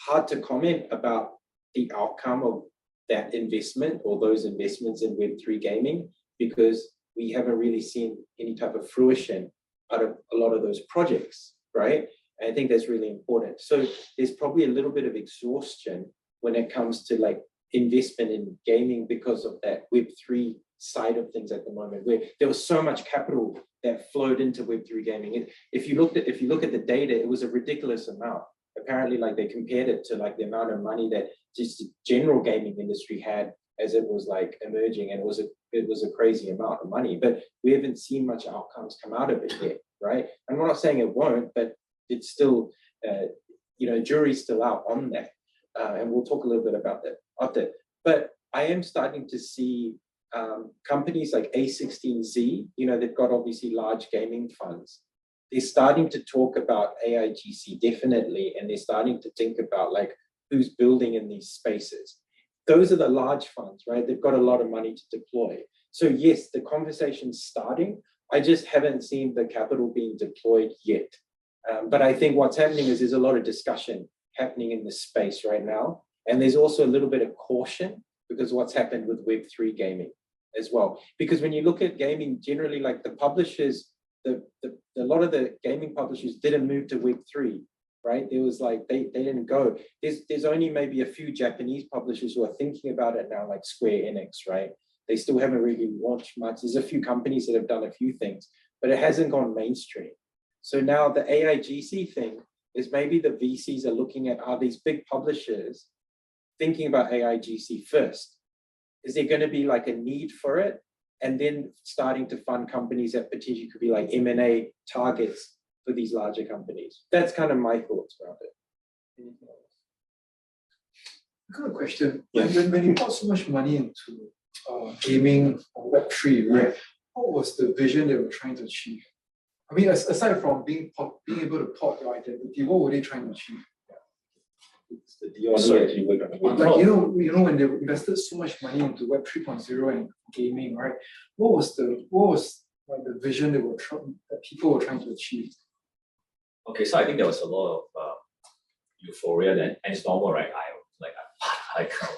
hard to comment about the outcome of that investment or those investments in Web3 gaming, because we haven't really seen any type of fruition out of a lot of those projects, right? And I think that's really important. So there's probably a little bit of exhaustion when it comes to like investment in gaming because of that Web3 side of things at the moment, where there was so much capital that flowed into Web3 gaming. If you look at the data, it was a ridiculous amount. Apparently, like, they compared it to like the amount of money that just the general gaming industry had as it was like emerging, and it was a crazy amount of money. But we haven't seen much outcomes come out of it yet, right? I'm not saying it won't, but it's still, jury's still out on that, and we'll talk a little bit about that after. But I am starting to see companies like A16Z, they've got obviously large gaming funds. They're starting to talk about AIGC definitely, and they're starting to think about like who's building in these spaces. Those are the large funds, right? They've got a lot of money to deploy. So yes, the conversation's starting. I just haven't seen the capital being deployed yet. But I think what's happening is there's a lot of discussion happening in this space right now. And there's also a little bit of caution because what's happened with Web3 gaming as well. Because when you look at gaming, generally, like the publishers, a lot of the gaming publishers didn't move to Web3, right? There was like, they didn't go. There's only maybe a few Japanese publishers who are thinking about it now, like Square Enix, right? They still haven't really launched much. There's a few companies that have done a few things, but it hasn't gone mainstream. So now the AIGC thing is maybe the VCs are looking at, are these big publishers thinking about AIGC first? Is there going to be like a need for it? And then starting to fund companies that potentially could be like M&A targets for these larger companies. That's kind of my thoughts about it. I got a question. Yeah. When you put so much money into gaming or Web3, right? What was the vision they were trying to achieve? I mean, aside from being able to port your identity, what were they trying to achieve? It's the Deon Sorry. actually worked on the game. Like when they invested so much money into Web 3.0 and gaming, right? What was like the vision that people were trying to achieve? Okay, so I think there was a lot of euphoria then, and it's normal, right? I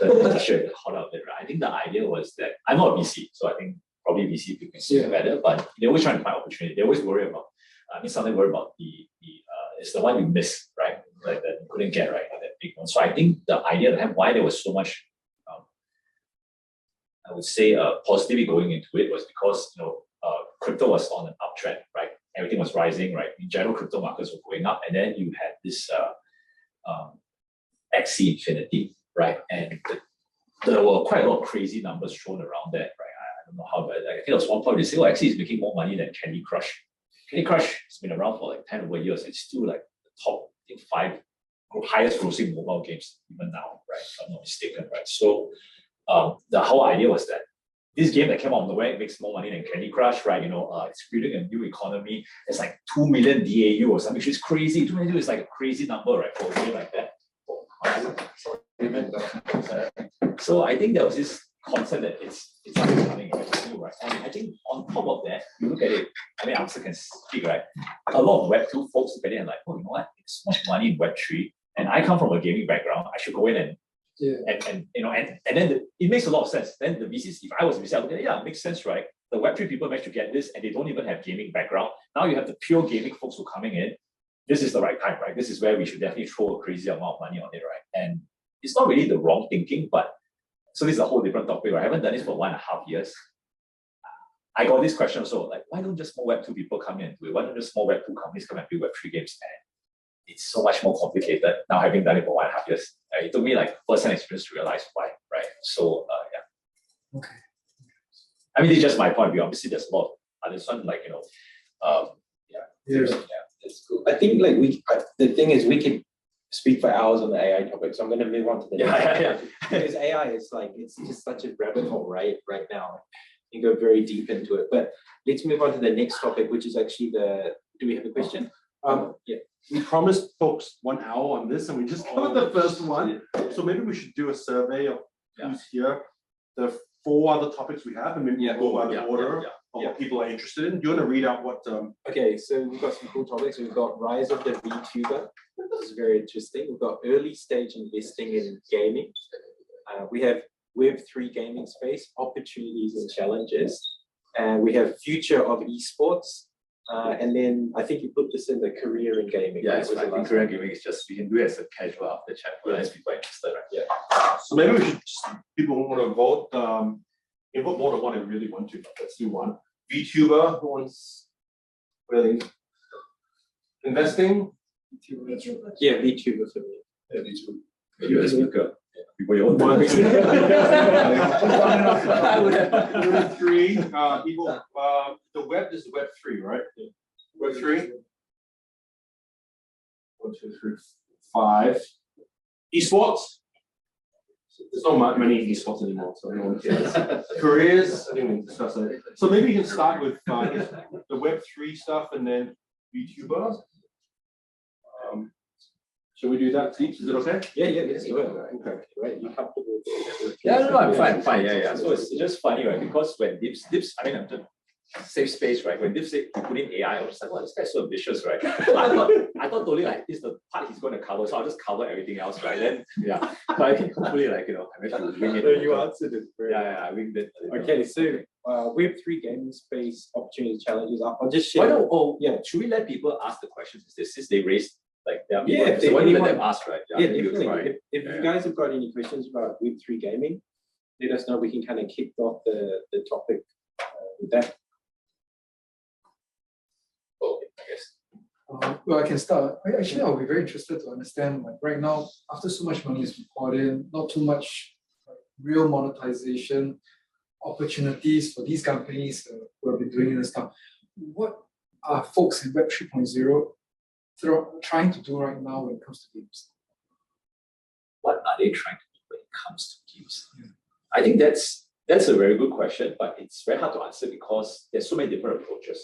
the shirt hot out of it, right? I think the idea was that I'm not a VC, so I think probably VC people can see it better, but they're always trying to find opportunity. They always worry about, sometimes worry about it's the one you miss, right? Like that you couldn't get, right? That big one. So I think the idea that why there was so much, I would say, positivity going into it was because crypto was on an uptrend, right? Everything was rising, right? In general, crypto markets were going up, and then you had this XC infinity, right? And there were quite a lot of crazy numbers thrown around that, right? I don't know how, but I think there was one point they say, XC is making more money than Candy Crush. Candy Crush has been around for like 10 over years. It's still like the top, I think, 5 highest grossing mobile games even now, right? If I'm not mistaken, right? So the whole idea was that this game that came out on the way makes more money than Candy Crush, right? It's building a new economy. It's like 2 million DAU or something, which is crazy. 2 million is like a crazy number, right? For a game like that. So I think there was this concept that it's up and running, right? It's new, right? And I think on top of that, you look at it, I also can speak, right? A lot of Web2 folks look at it and like, oh, you know what? It's so much money in Web3. And I come from a gaming background. I should go in and then it makes a lot of sense. Then the VCs, if I was a VC, I would say, yeah, it makes sense, right? The Web3 people managed to get this and they don't even have gaming background. Now you have the pure gaming folks who are coming in. This is the right time, right? This is where we should definitely throw a crazy amount of money on it, right? And it's not really the wrong thinking, but so this is a whole different topic, right? I haven't done this for 1.5 years. I got this question also, like, why don't just small Web2 people come in and do it? Why don't just small Web2 companies come and build Web3 games? And it's so much more complicated now, having done it for 1.5 years. It took me like first-hand experience to realize why, right? So, yeah. Okay. I mean, this is just my point of view. Obviously, there's a lot of others, one like, It's cool. I think like the thing is we could speak for hours on the AI topic, so I'm going to move on to the next because AI is like, it's just such a rabbit hole right now. You go very deep into it, but let's move on to the next topic, which is actually do we have a question? Yeah. We promised folks 1 hour on this and we just covered the first one. So maybe we should do a survey of who's here, the 4 other topics we have, and maybe we'll go by the order of what people are interested in. Do you want to read out what Okay, so we've got some cool topics. We've got rise of the VTuber. This is very interesting. We've got early stage investing in gaming. We have Web3 gaming space, opportunities and challenges. And we have future of esports. And then I think you put this in the career in gaming. Yeah, I think career in gaming is just, we can do it as a casual after chat for as people are interested, right? Yeah. So maybe we should just, people who want to vote, vote more than one and really want to, but let's do one. VTuber, who wants really investing? Yeah, VTuber for me. Yeah, VTuber. You're a speaker. People you want One. to Three people. The web is Web3, right? Web3. 1, 2, 3, 5. Esports. There's not many esports anymore, so no one cares. Careers. I think we can discuss it. So maybe you can start with the Web3 stuff and then VTuber. Shall we do that, Steve? Is it okay? Yeah, let's do it. Okay, right. You comfortable with it? Yeah, no, I'm fine. Yeah. So it's just funny, right? Because when Dips, I mean, I'm just safe space, right? When Dips said he put in AI, I was like, wow, this guy's so ambitious, right? I thought totally like this is the part he's going to cover, so I'll just cover everything else, right? Then but I think hopefully I managed to wing it. You answered it. I winged it. Okay, so Web3 gaming space opportunities, challenges. I'll just share. Should we let people ask the questions since they raised like there are people, if so why do you let them want- ask, right? Definitely. If you guys have got any questions about Web3 gaming, let us know. We can kind of kick off the topic with that. Okay, I guess. Well, I can start. Actually, I'll be very interested to understand, like right now, after so much money is poured in, not too much real monetization opportunities for these companies who have been doing this stuff. What are folks in Web 3.0 trying to do right now when it comes to games? What are they trying to do when it comes to games? I think that's a very good question, but it's very hard to answer because there's so many different approaches,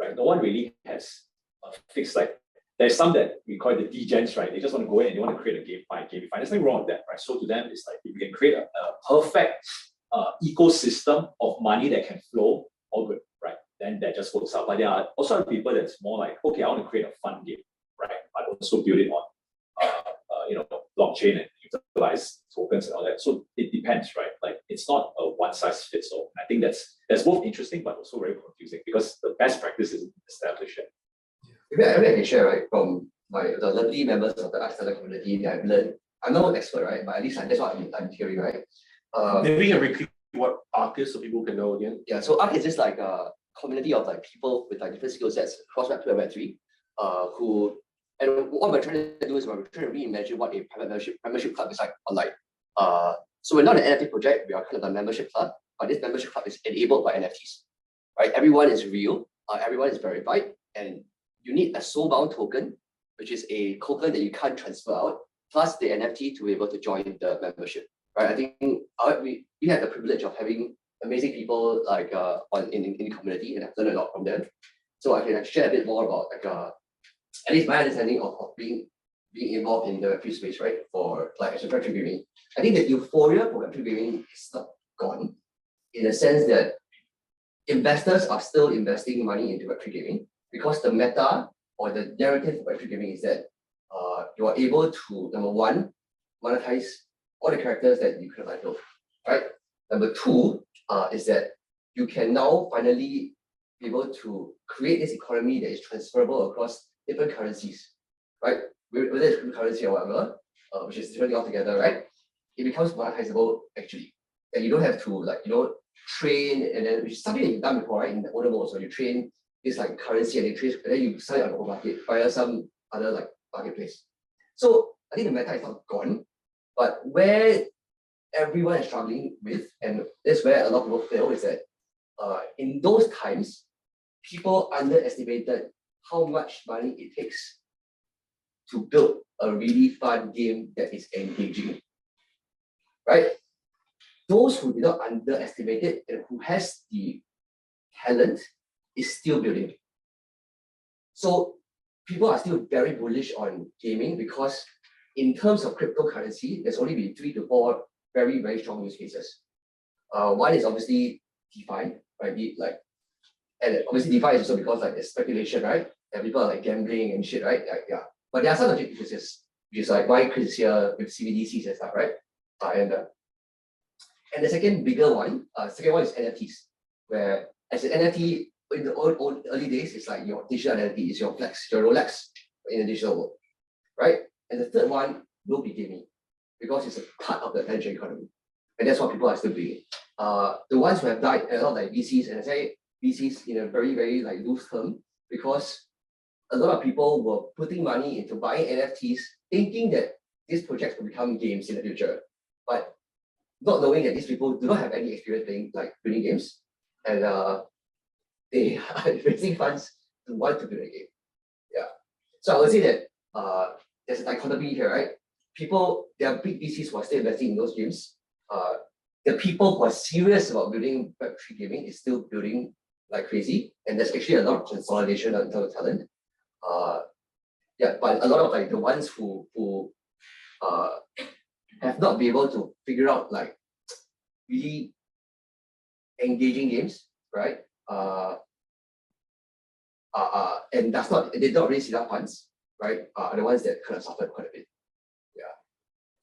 right? No one really has a fixed like there's some that we call it the degens, right? They just want to go in and they want to create a gamify. There's nothing wrong with that, right? So to them, it's like if you can create a perfect ecosystem of money that can flow, all good, right? Then that just works out. But there are also people that's more like, okay, I want to create a fun game, right? But also build it on, blockchain and utilize tokens and all that. So it depends, right? Like it's not a one size fits all. I think that's both interesting but also very confusing because the best practice is established. Maybe I can share, right, from the lovely members of the Artichoke community that I've learned. I'm not an expert, right? But at least that's what I'm hearing, right? Maybe you can repeat what ARC is so people can know again. Yeah, so ARC is just like a community of like people with like different skill sets across Web2 and Web3, who, and what we're trying to do is we're trying to reimagine what a private membership club is like online. So we're not an NFT project, we are kind of a membership club, but this membership club is enabled by NFTs, right? Everyone is real, everyone is verified, and you need a soul-bound token, which is a token that you can't transfer out, plus the NFT to be able to join the membership, right? I think we have the privilege of having amazing people like in the community, and I've learned a lot from them. So I can share a bit more about like at least my understanding of being involved in the Web3 space, right? For like as a Web3 gaming, I think the euphoria for Web3 gaming is not gone, in the sense that investors are still investing money into Web3 gaming because the meta or the narrative of Web3 gaming is that you are able to, number one, monetize all the characters that you could have built, right? Number two is that you can now finally be able to create this economy that is transferable across different currencies, right? Whether it's cryptocurrency or whatever, which is different altogether, right? It becomes monetizable actually. And you don't have to train, and then which is something that you've done before, right? In the older mode, so you train this like currency and and then you sell it on the open market via some other like marketplace. So I think the meta is not gone, but where everyone is struggling with, and that's where a lot of people fail, is that in those times, people underestimated how much money it takes to build a really fun game that is engaging, right? Those who did not underestimate it and who has the talent is still building. So people are still very bullish on gaming because in terms of cryptocurrency, there's only been 3 to 4 very, very strong use cases. One is obviously DeFi, right? And obviously DeFi is also because like there's speculation, right? And people are like gambling and shit, right? Like, yeah. But there are some legit uses, which is like buying cryptos here with CBDCs and stuff, right? And the second bigger one, is NFTs, where as an NFT in the early days, it's like your digital identity is your flex, your Rolex in the digital world, right? And the third one will be gaming because it's a part of the attention economy, and that's what people are still doing. The ones who have died, a lot like VCs, and I say VCs in a very, very like loose term, because a lot of people were putting money into buying NFTs, thinking that these projects will become games in the future, but not knowing that these people do not have any experience playing like building games, and they are raising funds to want to build a game. Yeah. So I would say that there's a dichotomy here, right? There are big VCs who are still investing in those games. The people who are serious about building Web3 gaming is still building like crazy, and there's actually a lot of consolidation in terms of talent. Yeah, but a lot of like the ones who have not been able to figure out like really engaging games, right? And they did not raise enough funds, right? Are the ones that kind of suffered quite a bit. Yeah.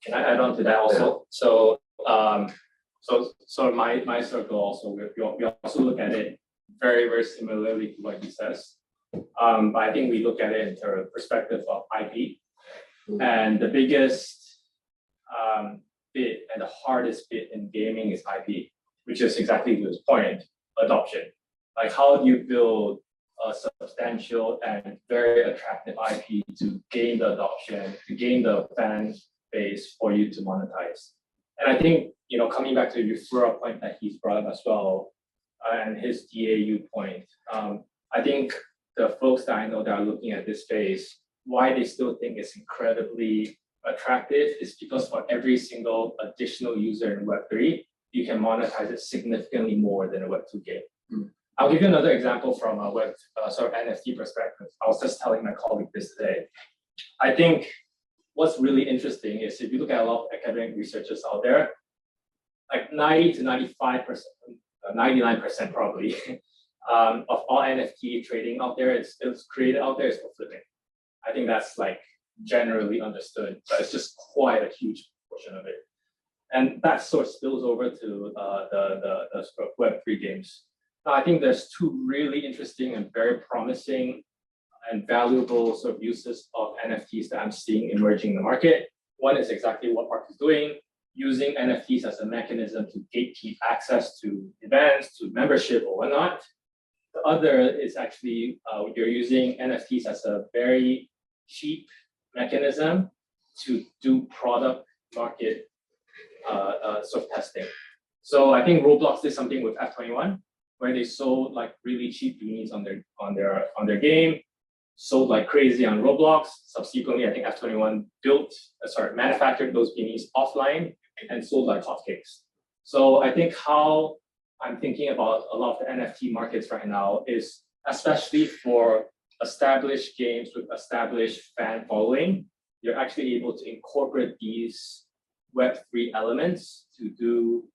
Can I add on to that also? So my circle also, we also look at it very, very similarly to what he says. But I think we look at it in the perspective of IP. And the biggest bit and the hardest bit in gaming is IP, which is exactly to his point, adoption. Like how do you build a substantial and very attractive IP to gain the adoption, to gain the fan base for you to monetize? And I think, coming back to the referral point that he's brought up as well, and his DAU point, I think the folks that I know that are looking at this space, why they still think it's incredibly attractive is because for every single additional user in Web3, you can monetize it significantly more than a Web2 game. I'll give you another example from a web sort of NFT perspective. I was just telling my colleague this today. I think what's really interesting is if you look at a lot of academic researchers out there, like 90 to 95%, 99% probably of all NFT trading out there, it's created out there is for flipping. I think that's like generally understood, but it's just quite a huge portion of it. And that sort of spills over to the sort of Web3 games. Now, I think there's two really interesting and very promising and valuable sort of uses of NFTs that I'm seeing emerging in the market. One is exactly what Mark is doing, using NFTs as a mechanism to gatekeep access to events, to membership or whatnot. The other is actually you're using NFTs as a very cheap mechanism to do product market sort of testing. So I think Roblox did something with F21 where they sold like really cheap beanies on their game, sold like crazy on Roblox. Subsequently, I think F21 manufactured those beanies offline and sold like hotcakes. So I think how I'm thinking about a lot of the NFT markets right now is especially for established games with established fan following, you're actually able to incorporate these Web3 elements to do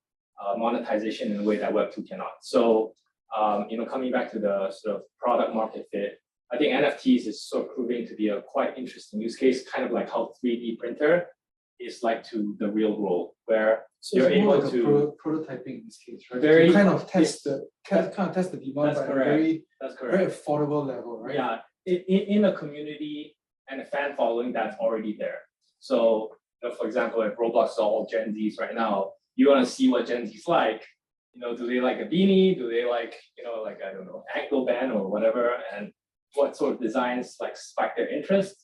monetization in a way that Web2 cannot. So, coming back to the sort of product market fit, I think NFTs is sort of proving to be a quite interesting use case, kind of like how 3D printer is like to the real world, where So you're it's more able like to prototyping in this case, right? Very- to kind of test the demand That's at a correct. That's correct. very affordable level, right? Yeah, in a community and a fan following that's already there. So, for example, if Roblox is all Gen Zs right now, you want to see what Gen Z's like. Do they like a beanie? Do they like, I don't know, ankle band or whatever? And what sort of designs like spike their interest?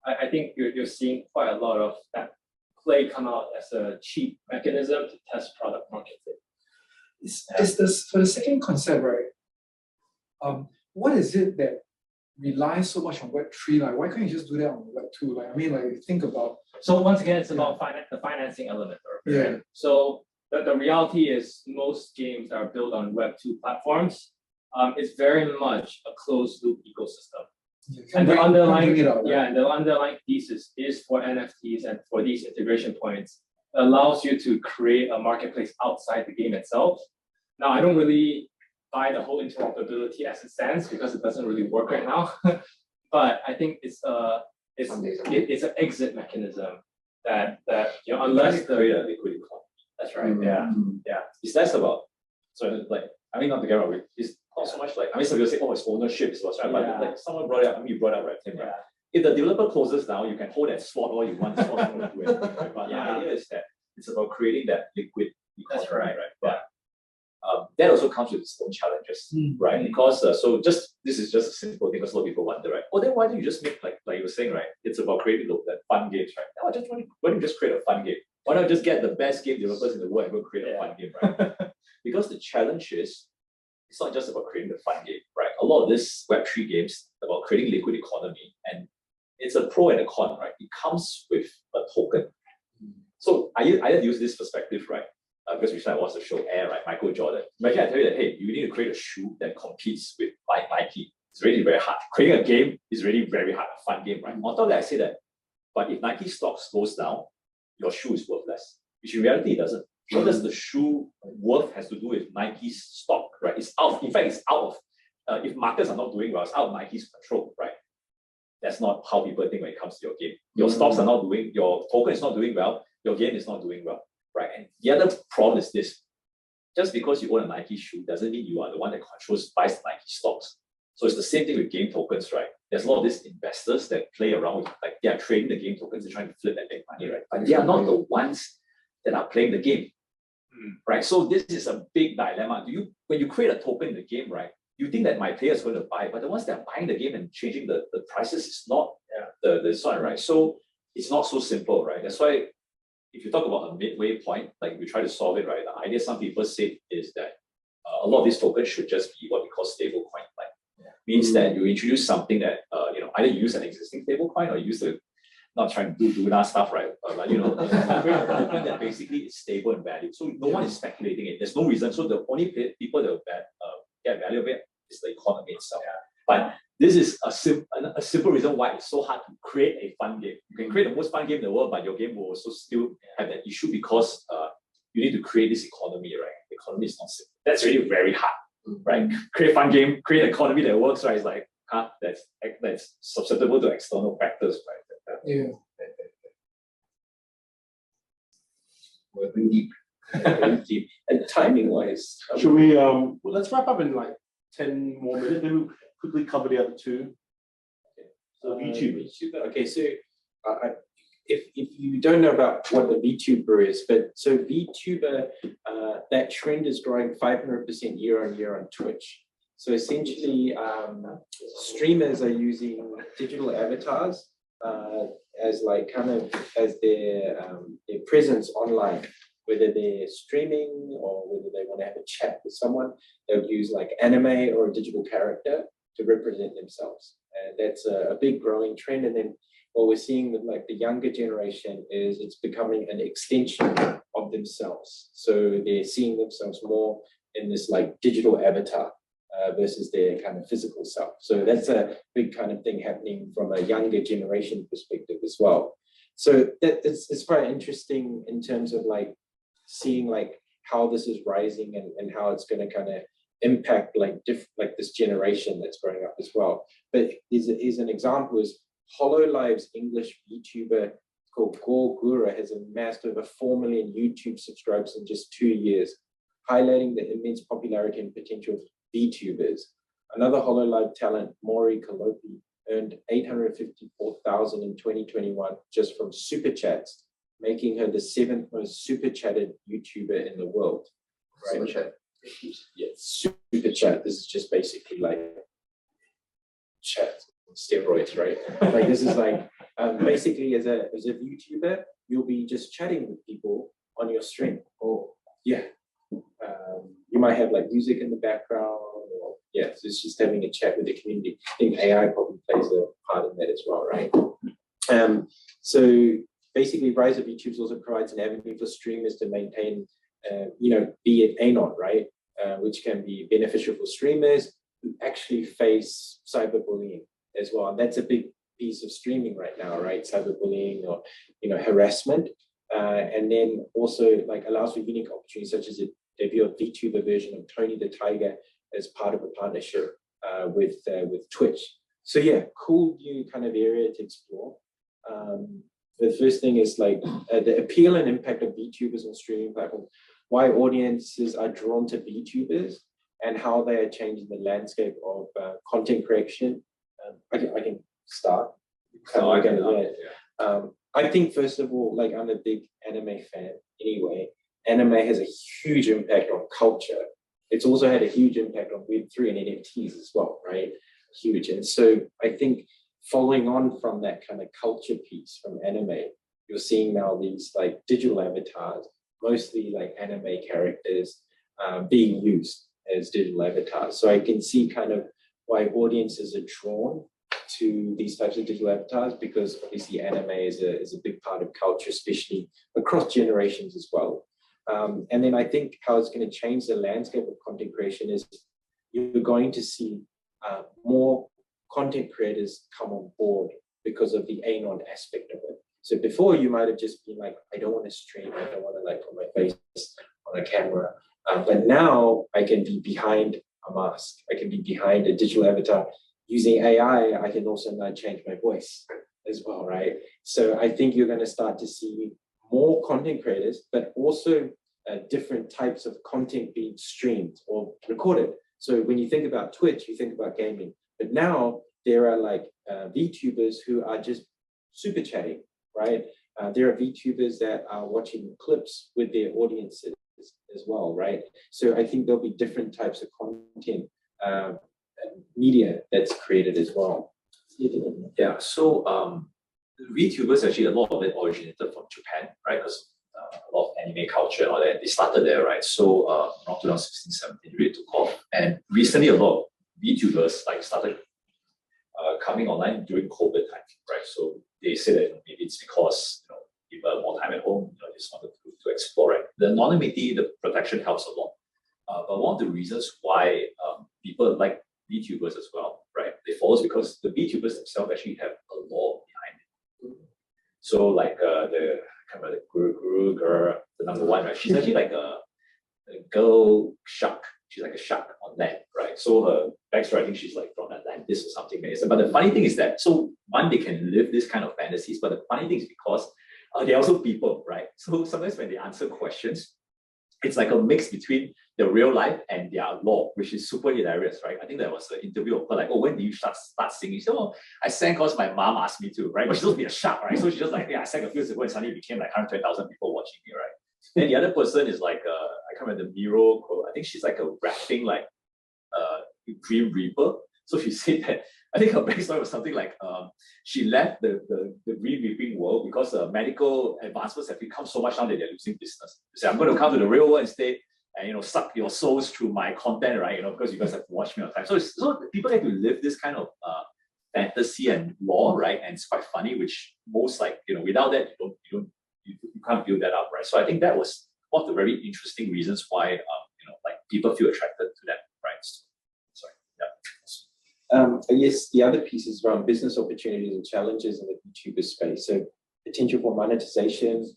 I think you're seeing quite a lot of that play come out as a cheap mechanism to test product market fit. Is this for the second concept, right? What is it that relies so much on Web3? Like, why can't you just do that on Web2? Like, I mean, like, think about. So once again, it's about the financing element. Right? So the reality is most games that are built on Web2 platforms, it's very much a closed loop ecosystem. And the underlying thesis is for NFTs and for these integration points, it allows you to create a marketplace outside the game itself. Now, I don't really buy the whole interoperability as it stands because it doesn't really work right now. But I think it's an exit mechanism that unless the liquidity coin. That's right. Yeah. It's less about not to get wrong, it's not so much like some people say, oh, it's ownership is what's right. Yeah. But like someone brought it up, you brought up right, Tim, right? If the developer closes down, you can hold that slot all you want, slot you want to do anything, right? But the idea is that it's about creating that liquid economy, That's right. But that also comes with its own challenges, right? Because this is just a simple thing because a lot of people wonder, right? Well, then why don't you just make like you were saying, right? It's about creating that fun games, right? Now, why don't you just create a fun game? Why not just get the best game developers in the world and go create a fun game, right? Because the challenge is, it's not just about creating the fun game, right? A lot of this Web3 games about creating liquid economy, and it's a pro and a con, right? It comes with a token. So I use this perspective, right? Because recently I watched the show Air, right? Michael Jordan. Imagine I tell you that, hey, you need to create a shoe that competes with Nike. It's really very hard. Creating a game is really very hard, a fun game, right? On top of that, I say that, but if Nike stocks goes down, your shoe is worthless, which in reality it doesn't. What does the shoe worth has to do with Nike's stock, right? It's out. In fact, it's out of. If markets are not doing well, it's out of Nike's control, right? That's not how people think when it comes to your game. Your stocks are not doing. Your token is not doing well. Your game is not doing well, right? And the other problem is this: just because you own a Nike shoe doesn't mean you are the one that buys Nike stocks. So it's the same thing with game tokens, right? There's a lot of these investors that play around with, like they are trading the game tokens, they're trying to flip and make money, right? But they are not the ones that are playing the game. Right, so this is a big dilemma. When you create a token in the game, right? You think that my player is going to buy, but the ones that are buying the game and changing the prices is not the one, right? So it's not so simple, right? That's why if you talk about a midway point, like we try to solve it, right? The idea some people say is that a lot of these tokens should just be what we call stable coin, like means that you introduce something that either you use an existing stable coin or you use the not trying to do that stuff, right? But create a token that basically is stable in value. So no one is speculating it. There's no reason. So the only people that will get value of it is the economy itself. But this is a simple reason why it's so hard to create a fun game. You can create the most fun game in the world, but your game will also still have that issue because you need to create this economy, right? The economy is not simple. That's really very hard, right? Create a fun game, create an economy that works, right? It's like, that's susceptible to external factors, right? Yeah. We're going deep. Deep. And timing wise, Should we well, let's wrap up in like 10 more minutes, then we'll quickly cover the other two. So YouTube. Okay, so if you don't know about what the VTuber is, but so VTuber, that trend is growing 500% year on year on Twitch. So essentially, streamers are using digital avatars as like kind of as their presence online, whether they're streaming or whether they want to have a chat with someone. They'll use like anime or a digital character to represent themselves, and that's a big growing trend. And then what we're seeing with like the younger generation is it's becoming an extension of themselves. So they're seeing themselves more in this like digital avatar versus their kind of physical self. So that's a big kind of thing happening from a younger generation perspective as well. So it's quite interesting in terms of like seeing like how this is rising and how it's going to kind of impact like this generation that's growing up as well. But is an example is HoloLive's English VTuber called Xoogler Googler has amassed over 4 million YouTube subscribers in just 2 years, highlighting the immense popularity and potential of VTubers. Another HoloLive talent, Maury Kalopi, earned $854,000 in 2021 just from super chats, making her the 7th most super chatted YouTuber in the world. Right? Super chat. Yeah, super chat. This is just basically like chat on steroids, right? Like this is like basically as a YouTuber, you'll be just chatting with people on your stream. Or yeah, you might have like music in the background, or yeah, so it's just having a chat with the community. I think AI probably plays a part in that as well, right? So basically, rise of YouTube also provides an avenue for streamers to maintain, be it anon, right? Which can be beneficial for streamers who actually face cyberbullying as well. And that's a big piece of streaming right now, right? Cyberbullying or, harassment. And then also like allows for unique opportunities such as a debut of VTuber version of Tony the Tiger as part of a partnership with Twitch. So yeah, cool new kind of area to explore. The first thing is like the appeal and impact of VTubers on streaming platforms, why audiences are drawn to VTubers, and how they are changing the landscape of content creation. I can start. I think first of all, like I'm a big anime fan anyway. Anime has a huge impact on culture. It's also had a huge impact on Web3 and NFTs as well, right? Huge. And so I think following on from that kind of culture piece from anime, you're seeing now these like digital avatars, mostly like anime characters being used as digital avatars. So I can see kind of why audiences are drawn to these types of digital avatars, because obviously anime is a big part of culture, especially across generations as well. And then I think how it's going to change the landscape of content creation is you're going to see more content creators come on board because of the anon aspect of it. So before you might have just been like, I don't want to stream, I don't want to like put my face on a camera. But now I can be behind a mask. I can be behind a digital avatar. Using AI, I can also now change my voice as well, right? So I think you're going to start to see more content creators, but also different types of content being streamed or recorded. So when you think about Twitch, you think about gaming. But now there are like VTubers who are just super chatting, right? There are VTubers that are watching clips with their audiences as well, right? So I think there'll be different types of content media that's created as well. Yeah, so VTubers actually, a lot of it originated from Japan, right? Because a lot of anime culture and all that, they started there, right? So around 2016, 17, really took off. And recently, a lot of VTubers like started coming online during COVID time, right? So they say that maybe it's because people have more time at home, they just wanted to explore it. The anonymity, the protection helps a lot. But one of the reasons why people like VTubers as well, right? They follow us because the VTubers themselves actually have a law behind it. So like the kind of the guru girl, the number one, right? She's actually like a girl shark. She's like a shark on land, right? So her backstory, I think she's like from Atlantis or something. But the funny thing is that, so one, they can live this kind of fantasies, but the funny thing is because they're also people, right? So sometimes when they answer questions, it's like a mix between the real life and their law, which is super hilarious, right? I think there was an interview of her like, oh, when did you start singing? She said, oh, I sang because my mom asked me to, right? But she's supposed to be a shark, right? So she's just like, yeah, I sang a few years ago and suddenly it became like 120,000 people watching me, right? And the other person is like, I can't remember the Miro quote. I think she's like a rapping like Dream Reaper. So she said that, I think her backstory was something like she left the Dream Reaping world because medical advancements have become so much now that they're losing business. She said, I'm going to come to the real world instead and suck your souls through my content, right? because you guys have to watch me on time. So people get to live this kind of fantasy and law, right? And it's quite funny, which most like, without that, you can't build that up, right? So I think that was one of the very interesting reasons why like people feel attracted to that, right? Sorry. Yeah. I guess the other piece is around business opportunities and challenges in the VTuber space. So potential for monetization,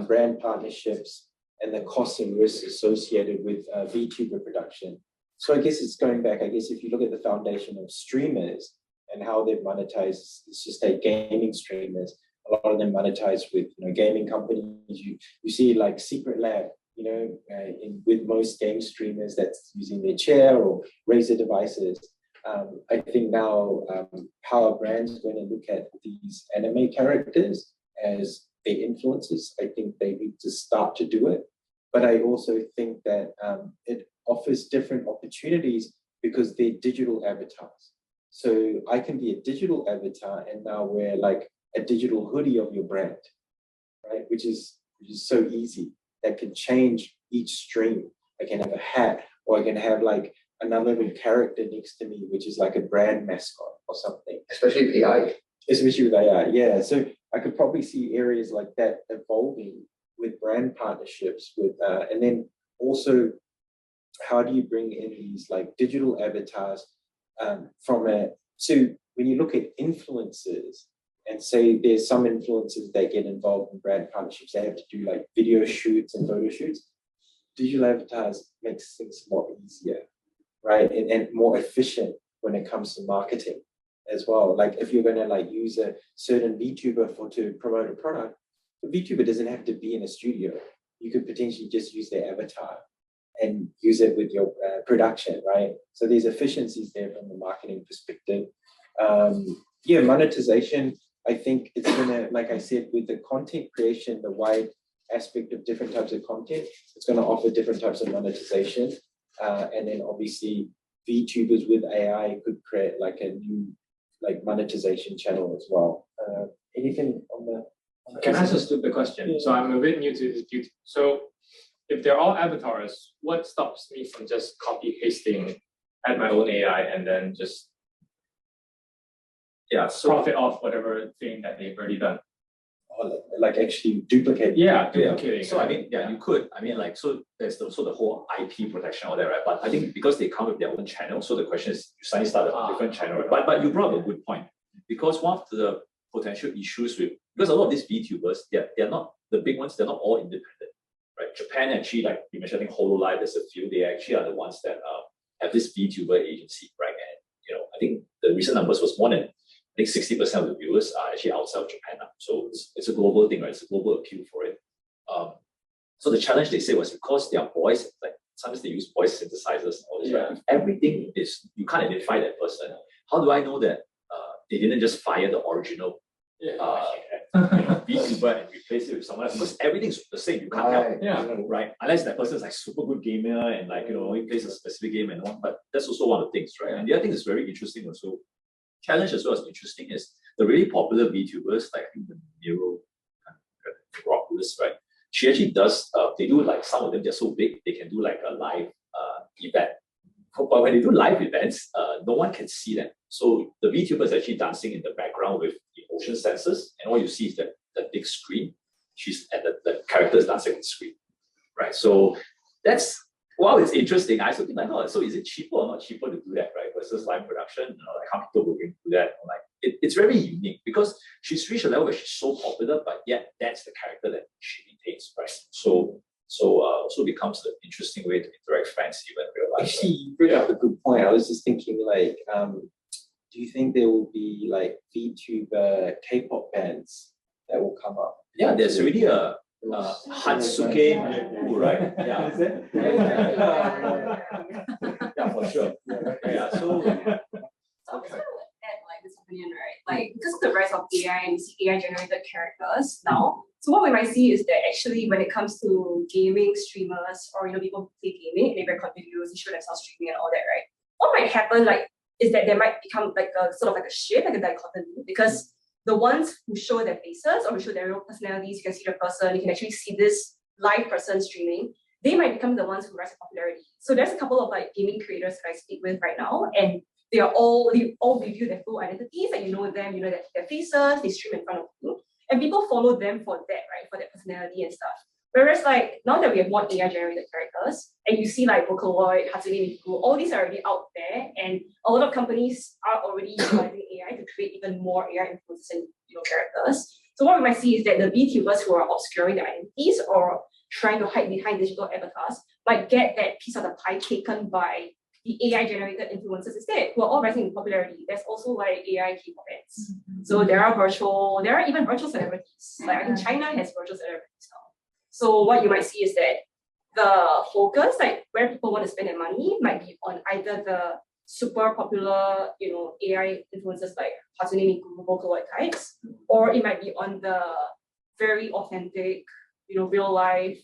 brand partnerships, and the costs and risks associated with VTuber production. So I guess it's going back, if you look at the foundation of streamers and how they've monetized, let's just say gaming streamers, a lot of them monetize with gaming companies. You see like Secret Lab, with most game streamers that's using their chair or Razer devices. I think now how a brand's going to look at these anime characters as their influencers, I think they need to start to do it. But I also think that it offers different opportunities because they're digital avatars. So I can be a digital avatar and now wear like a digital hoodie of your brand, right? Which is so easy. That can change each stream. I can have a hat, or I can have like another little character next to me, which is like a brand mascot or something. Especially with AI. Especially with AI, yeah. So I could probably see areas like that evolving with brand partnerships, and then also how do you bring in these like digital avatars so when you look at influencers, and say there's some influencers that get involved in brand partnerships, they have to do like video shoots and photo shoots. Digital avatars makes things a lot easier, right? And more efficient when it comes to marketing as well. Like if you're going to like use a certain VTuber to promote a product, the VTuber doesn't have to be in a studio. You could potentially just use their avatar and use it with your production, right? So there's efficiencies there from the marketing perspective. Monetization, I think it's gonna, like I said, with the content creation, the wide aspect of different types of content, it's gonna offer different types of monetization. And then obviously VTubers with AI could create like a new like monetization channel as well. Anything on the Can I ask a stupid question? Yeah. So I'm a bit new to this YouTube. So if they're all avatars, what stops me from just copy pasting at my own AI and then just profit off whatever thing that they've already done? Like actually duplicate. Duplicating. So I mean, you could. I mean, like, so there's the whole IP protection all there, right? But I think because they come with their own channel, so the question is, you suddenly start a different channel. Right? But you brought up a good point, because one of the potential issues because a lot of these VTubers, they're not the big ones. They're not all independent, right? Japan actually, like you mentioned, I think HoloLive, there's a few. They actually are the ones that have this VTuber agency, right? And I think the recent numbers was more than, I think 60% of the viewers are actually outside of Japan now. So it's a global thing, right? It's a global appeal for it. So the challenge they say was because their voice, like sometimes they use voice synthesizers and all this, right? If everything is, you can't identify that person. How do I know that they didn't just fire the original VTuber and replace it with someone else? Because everything's the same. You can't help, right? Unless that person is like super good gamer and like, he plays a specific game and all. But that's also one of the things, right? And the other thing that's very interesting also, challenge as well as interesting, is the really popular VTubers, like I think the Miro Rockers, right? She actually does, they do like, some of them, they're so big, they can do like a live event. But when they do live events, no one can see them. So the VTuber is actually dancing in the background with the motion sensors, and all you see is that big screen. She's at the character is dancing on the screen, right? So that's Well, it's interesting. I also think like, oh, so is it cheaper or not cheaper to do that, right? Versus live production, like how people will do that. Like it's very unique because she's reached a level where she's so popular, but yet that's the character that she maintains, right? So also becomes an interesting way to interact with fans even in real life. Actually, you bring up a good point. I was just thinking, like, do you think there will be like VTuber K-pop bands that will come up? Yeah, there's already a Artichoke Capital, right? Yeah. Is it? Yeah, for sure. Yeah, so Also add like this opinion, right? Like because of the rise of AI and you see AI generated characters now. So what we might see is that actually when it comes to gaming streamers or people who play gaming and they record videos, they show themselves streaming and all that, right? What might happen is that there might become like a sort of like a shift, like a dichotomy, because the ones who show their faces or who show their real personalities, you can see the person, you can actually see this live person streaming, they might become the ones who rise to popularity. So there's a couple of like gaming creators that I speak with right now, and they all review their full identities, and you know them, you know their faces, they stream in front of you. And people follow them for that, right? For their personality and stuff. Whereas like now that we have more AI generated characters, and you see like Vocaloid, Hatsune Miku, all these are already out there, and a lot of companies are already utilizing AI to create even more AI influences and characters. So what we might see is that the VTubers who are obscuring their identities or trying to hide behind digital avatars might get that piece of the pie taken by the AI generated influencers instead, who are all rising in popularity. There's also like AI K-pop bands. So there are even virtual celebrities. Like I think China has virtual celebrities now. So what you might see is that the focus, like where people want to spend their money, might be on either the super popular, AI influencers like Hatsune Miku, Vocaloid types, or it might be on the very authentic, real life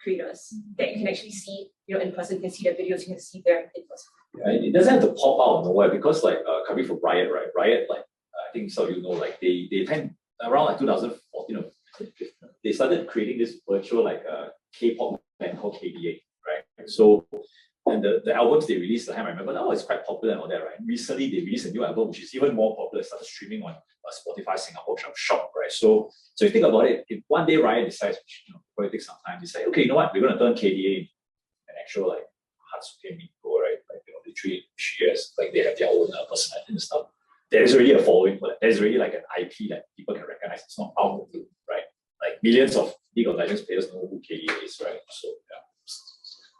creators that you can actually see, in person. You can see their videos, you can see them in person. Yeah, it doesn't have to pop out of nowhere because like coming from Riot, right? Riot, like I think some of you know, like they tend around like 2014 or 15, they started creating this virtual like K-pop band called KDA, right? So and the albums they released the time I remember, it's quite popular and all that, right? Recently they released a new album which is even more popular, started streaming on Spotify Singapore, which I'm shocked, right? So you think about it, if one day Riot decides, probably take some time, they say, okay, you know what, we're gonna turn KDA into an actual like Hatsune Miku, right? Like literally years, like they have their own personality and stuff. There's already a following for that. There's already like an IP that people can recognize. It's not out of the blue, right? Like millions of League of Legends players know who KDA is, right? So yeah.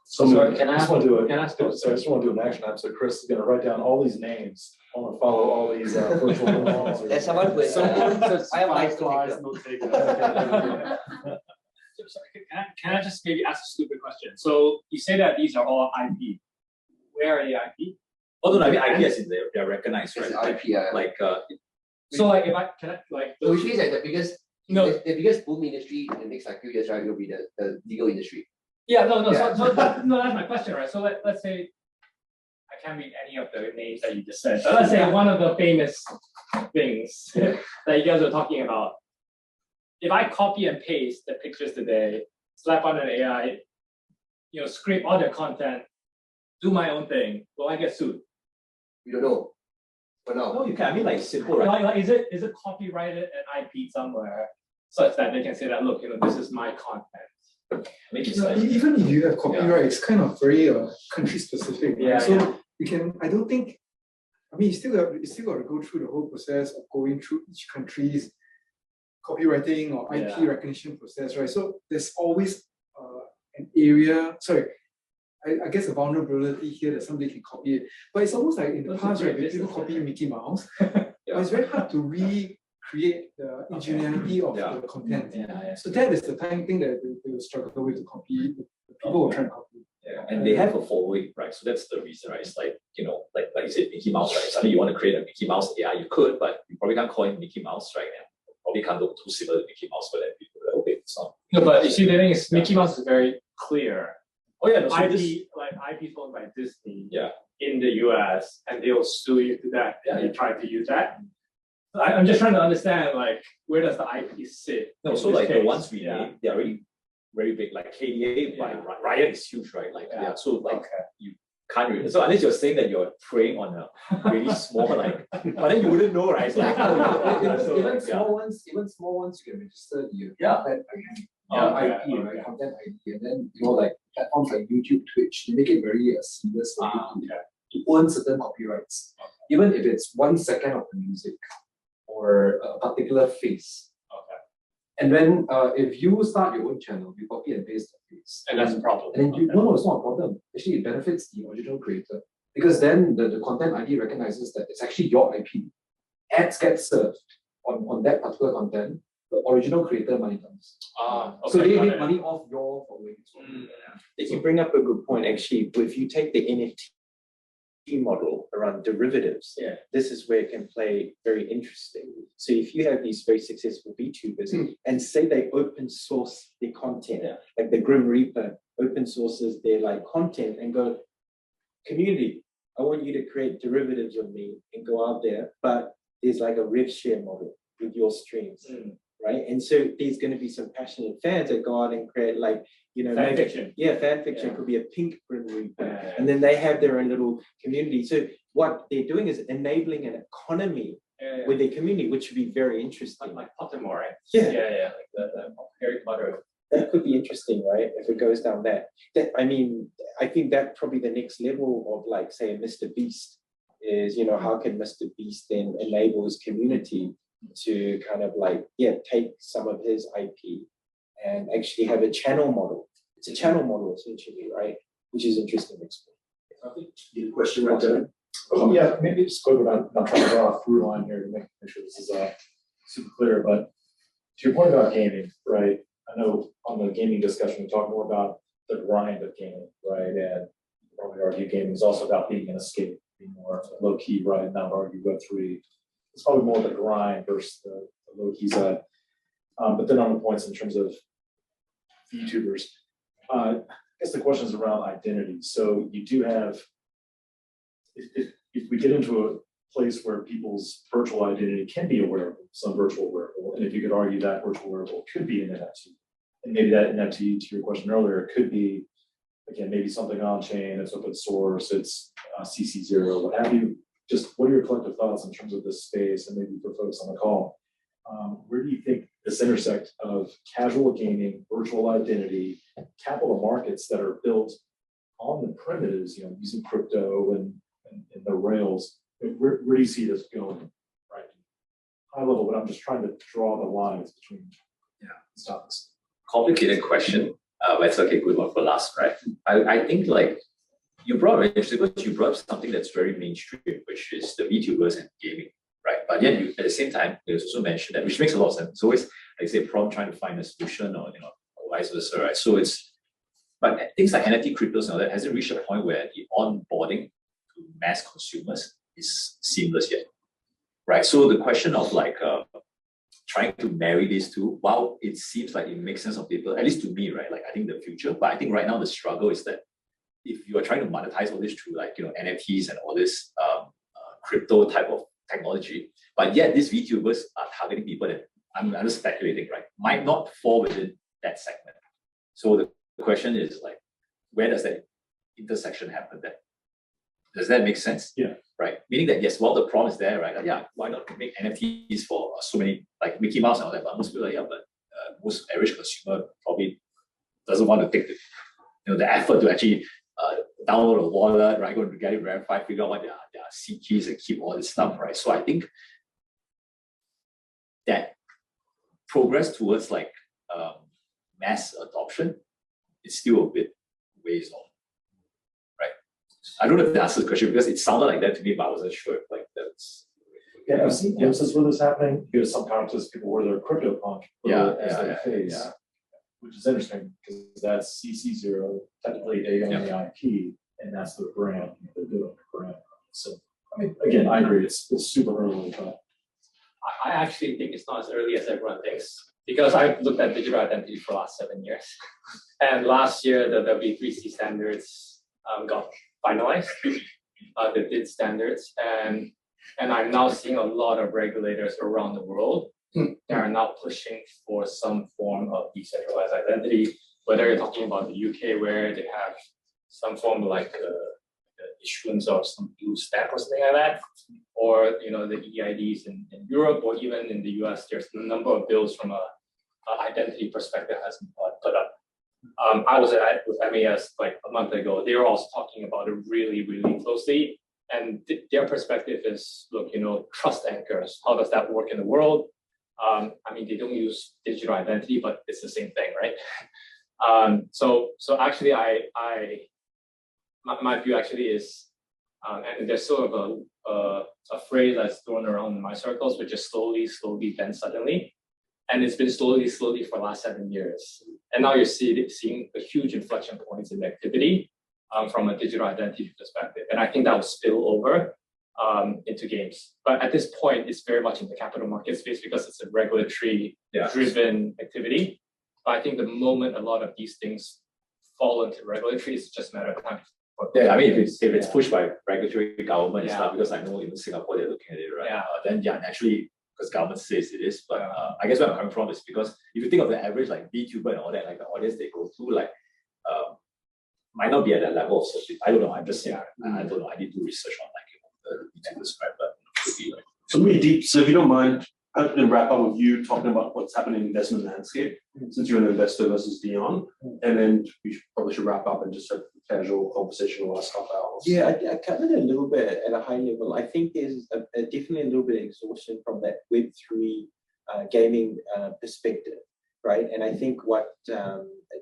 So I just want to do an action item. So Chris is going to write down all these names. I want to follow all these virtual models. There's someone who is. I have five flies, no take. Can I just maybe ask a stupid question? So you say that these are all IP. Where are the IP? Oh no, I mean IP as in they're recognized, right? It's IP, yeah. Like so like if I can I like which means that the biggest boom industry in the next like few years, right, will be the legal industry. Yeah, no. Yeah. So that's my question, right? So let's say I can't read any of the names that you just said. But let's say one of the famous things that you guys are talking about. If I copy and paste the pictures today, slap on an AI, scrape all their content, do my own thing, will I get sued? We don't know. For now. no, you can. I mean, like simple, right? Like is it copyrighted and IP somewhere such that they can say that, look, this is my content. Make it Even if you have copyright, it's kind of very country specific. Yeah, Right? So you can. I don't think. I mean, you still got to go through the whole process of going through each country's copywriting or IP recognition process, right? So there's always an area. Sorry. I guess a vulnerability here that somebody can copy it. But it's almost like in the past, right, when people copy Mickey Mouse, but it's very hard to recreate the ingenuity of the content. So that is the thing that they will struggle with to copy. The people will try to copy. Yeah, and they have a following, right? So that's the reason, right? It's like, like you said, Mickey Mouse, right? Suddenly you want to create a Mickey Mouse AI, you could, but you probably can't call it Mickey Mouse, right? And probably can't look too similar to Mickey Mouse for that people. Okay, it's not. No, but you see, the thing is, Mickey Mouse is very clear. Oh yeah, no, so IP owned by Disney Yeah. in the US, and they'll sue you to that if you try to use that. I'm just trying to understand, like, where does the IP sit? No, in so this like the case? ones we name, they're already very big. Like KDA by Riot is huge, right? Like so like Can't really. So unless you're saying that you're preying on a really small, like, but then you wouldn't know, right? It's like, so, Even yeah. small ones, you can register the Yeah. content ID, Yeah. IP, right? Content ID, and then like platforms like YouTube, Twitch, they make it very seamless for you to earn certain copyrights, even if it's 1 second of the music or a particular face. Okay. And then if you start your own channel, you copy and paste the face. And that's a problem. And then no, it's not a problem. Actually, it benefits the original creator because then the content ID recognizes that it's actually your IP. Ads get served on that particular content. The original creator money comes. Okay, So they got make it. money off your following. You bring up a good point, actually. If you take the NFT model around derivatives, Yeah. this is where it can play very interesting. So if you have these very successful VTubers and say they open source their content, like the Grim Reaper open sources their like content and go, community, I want you to create derivatives of me and go out there, but there's like a rev share model with your streams. Right, and so there's going to be some passionate fans that go out and create like Fan fiction. Yeah, fan fiction could be a pink Grim Reaper, and then they have their own little community. So what they're doing is enabling an economy with their community, which would be very interesting. Like Pottermore, right? Yeah. Like the Harry Potter. That could be interesting, right? If it goes down that. I mean, I think that probably the next level of like, say, a Mr. Beast is, how can Mr. Beast then enable his community to kind of like, take some of his IP and actually have a channel model. It's a channel model essentially, right? Which is interesting to explore. I think you had a question right there. Yeah, maybe just quick about, not trying to draw a through line here to make sure this is super clear, but to your point about gaming, right? I know on the gaming discussion, we talk more about the grind of gaming, right? And probably argue gaming is also about being an escape, being more low key, right? And now argue Web3. It's probably more the grind versus the low key side. But then on the points in terms of YouTubers, I guess the question is around identity. So you do have, if we get into a place where people's virtual identity can be a wearable, some virtual wearable, and if you could argue that virtual wearable could be an NFT, and maybe that NFT, to your question earlier, could be, again, maybe something on chain, it's open source, it's CC0, what have you. Just what are your collective thoughts in terms of this space, and maybe for folks on the call, where do you think this intersect of casual gaming, virtual identity, capital markets that are built on the primitives, using crypto and the rails, where do you see this going, right? High level, but I'm just trying to draw the lines between these topics. Complicated question, but it's okay, good one for last, right? I think like you brought up interesting because you brought up something that's very mainstream, which is the VTubers and gaming, right? But yet you at the same time, you also mentioned that, which makes a lot of sense. It's always, like I say, problem trying to find a solution or or vice versa, right? So but things like NFT cryptos and all that hasn't reached a point where the onboarding to mass consumers is seamless yet, right? So the question of like trying to marry these two, while it seems like it makes sense of people, at least to me, right? Like I think the future, but I think right now the struggle is that if you are trying to monetize all this through like NFTs and all this crypto type of technology, but yet these VTubers are targeting people that I'm just speculating, right? Might not fall within that segment. So the question is like, where does that intersection happen then? Does that make sense? Yeah. Right. Meaning that yes, well the problem is there, right? Like, yeah, why not make NFTs for so many like Mickey Mouse and all that? But most people are like, but most average consumer probably doesn't want to take the effort to actually download a wallet, right? Go to get it verified, figure out what their seed keys and keep all this stuff, right? So I think that progress towards like mass adoption is still a bit ways off, right? I don't know if that answers the question because it sounded like that to me, but I wasn't sure if like that's. Yeah, I've seen glimpses where this happening. You have some conferences, people wear their crypto punk as their face, which is interesting because that's CC0, technically they own the IP, and that's their brand. They're doing the brand. So, I mean, again, I agree. It's super early, but I actually think it's not as early as everyone thinks because I've looked at digital identity for the last 7 years. And last year, the W3C standards got finalized, the DID standards. And I'm now seeing a lot of regulators around the world that are now pushing for some form of decentralized identity, whether you're talking about the UK where they have some form of like issuance of some blue stack or something like that, or the EIDs in Europe or even in the US. There's a number of bills from a identity perspective has been put up. I was with MAS like a month ago. They were also talking about it really, really closely. And their perspective is, look, trust anchors. How does that work in the world? I mean, they don't use digital identity, but it's the same thing, right? So actually, my view actually is, and there's sort of a phrase that's thrown around in my circles, which is slowly, then suddenly. And it's been slowly for the last 7 years. And now you're seeing a huge inflection points in activity from a digital identity perspective. And I think that will spill over into games. But at this point, it's very much in the capital market space because it's a regulatory driven activity. But I think the moment a lot of these things fall into regulatory, it's just a matter of time. Yeah, I mean, if it's pushed by regulatory government and stuff, because I know even Singapore, they're looking at it, right? Then naturally, because government says it is. But I guess where I'm coming from is because if you think of the average like VTuber and all that, like the audience they go through, like might not be at that level of social. I don't know. I'm just saying. I don't know. I need to do research on like the VTubers, right? But could be like. So maybe deep. So if you don't mind, I'm going to wrap up with you talking about what's happening in the investment landscape, since you're an investor versus Deon, and then we probably should wrap up and just have a casual conversation the last half hour. Yeah, I covered it a little bit at a high level. I think there's definitely a little bit of exhaustion from that Web3 gaming perspective, right? And I think what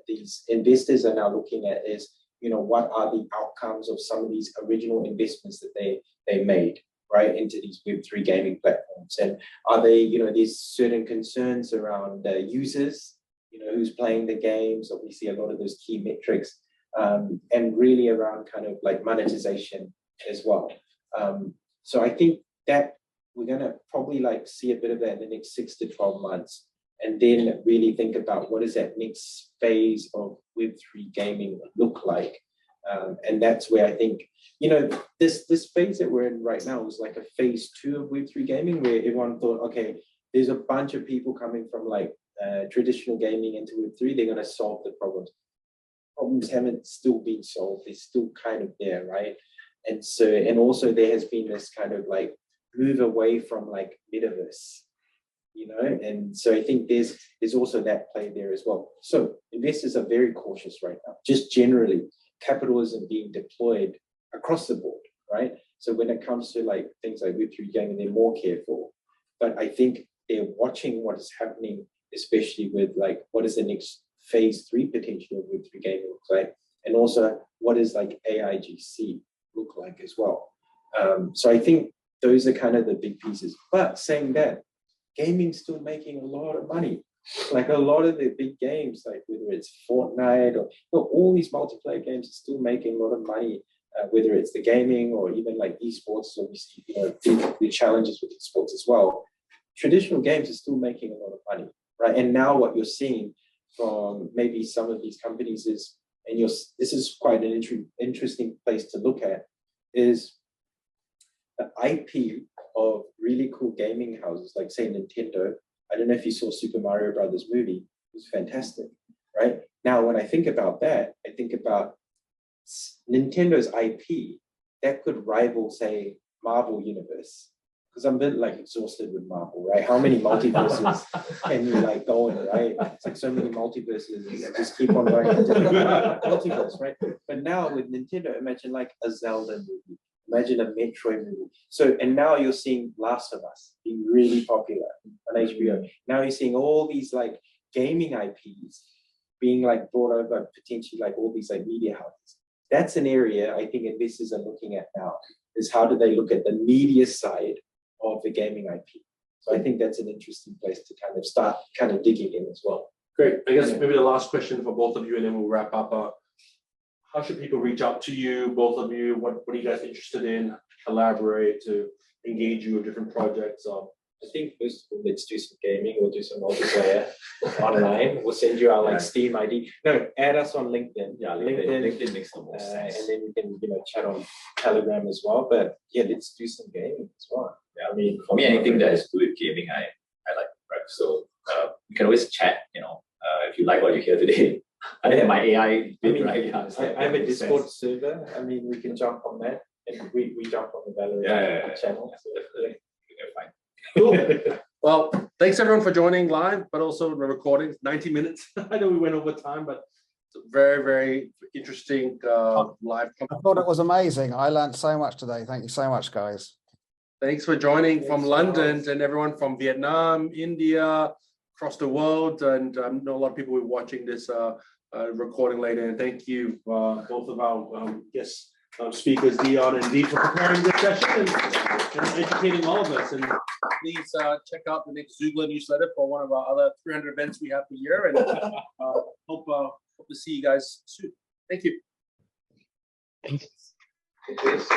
these investors are now looking at is, what are the outcomes of some of these original investments that they made, right, into these Web3 gaming platforms? And are they, there's certain concerns around users, who's playing the games, obviously a lot of those key metrics, and really around kind of like monetization as well. So I think that we're going to probably like see a bit of that in the next 6 to 12 months, and then really think about what does that next phase of Web3 gaming look like. And that's where I think, this phase that we're in right now is like a phase 2 of Web3 gaming, where everyone thought, okay, there's a bunch of people coming from like traditional gaming into Web3, they're going to solve the problems. Problems haven't still been solved, they're still kind of there, right? And so, and also there has been this kind of like move away from like metaverse, and so I think there's also that play there as well. So investors are very cautious right now, just generally. Capital isn't being deployed across the board, right? So when it comes to like things like Web3 gaming, they're more careful. But I think they're watching what is happening, especially with like what is the next phase 3 potential of Web3 gaming look like, and also what is like AIGC look like as well. So I think those are kind of the big pieces. But saying that, gaming's still making a lot of money. Like a lot of the big games, like whether it's Fortnite or all these multiplayer games are still making a lot of money, whether it's the gaming or even like esports. So we see, the challenges with esports as well. Traditional games are still making a lot of money, right? And now what you're seeing from maybe some of these companies is, and this is quite an interesting place to look at, is the IP of really cool gaming houses, like say Nintendo. I don't know if you saw Super Mario Brothers movie. It was fantastic, right? Now, when I think about that, I think about Nintendo's IP that could rival, say, Marvel Universe. Because I'm a bit like exhausted with Marvel, right? How many multiverses can you like go in, right? It's like so many multiverses, just keep on going into the multiverse, right? But now with Nintendo, imagine like a Zelda movie. Imagine a Metroid movie. So, and now you're seeing Last of Us being really popular on HBO. Now you're seeing all these like gaming IPs being like brought over, potentially like all these like media houses. That's an area I think investors are looking at now, is how do they look at the media side of the gaming IP? So I think that's an interesting place to kind of start kind of digging in as well. Great. I guess maybe the last question for both of you, and then we'll wrap up. How should people reach out to you, both of you? What are you guys interested in? Collaborate, to engage you with different projects? I think first of all, let's do some gaming. We'll do some multiplayer online. We'll send you our like Steam ID. No, add us on LinkedIn. Yeah, LinkedIn makes the most sense. And then we can chat on Telegram as well. But yeah, let's do some gaming as well. Yeah, I mean, for me, anything that is to do with gaming, I like, right? So you can always chat. If you like what you hear today. I have my AI bit, right? Yeah, I have a Discord server together, I mean, we can jump on that and we jump on the Valorant Yeah. channel. So, Definitely. Okay, fine. Cool. Well, thanks everyone for joining live, but also the recording, 90 minutes. I know we went over time, but it's a very, very interesting live. I thought it was amazing. I learned so much today. Thank you so much, guys. Thanks for joining from Thanks, London Charles. and everyone from Vietnam, India, across the world. And I know a lot of people will be watching this recording later. And thank you, both of our guest speakers, Deon and Dee, for preparing this session and educating all of us. And please check out the next Xoogler newsletter for one of our other 300 events we have per year. And hope to see you guys soon. Thank you. It is.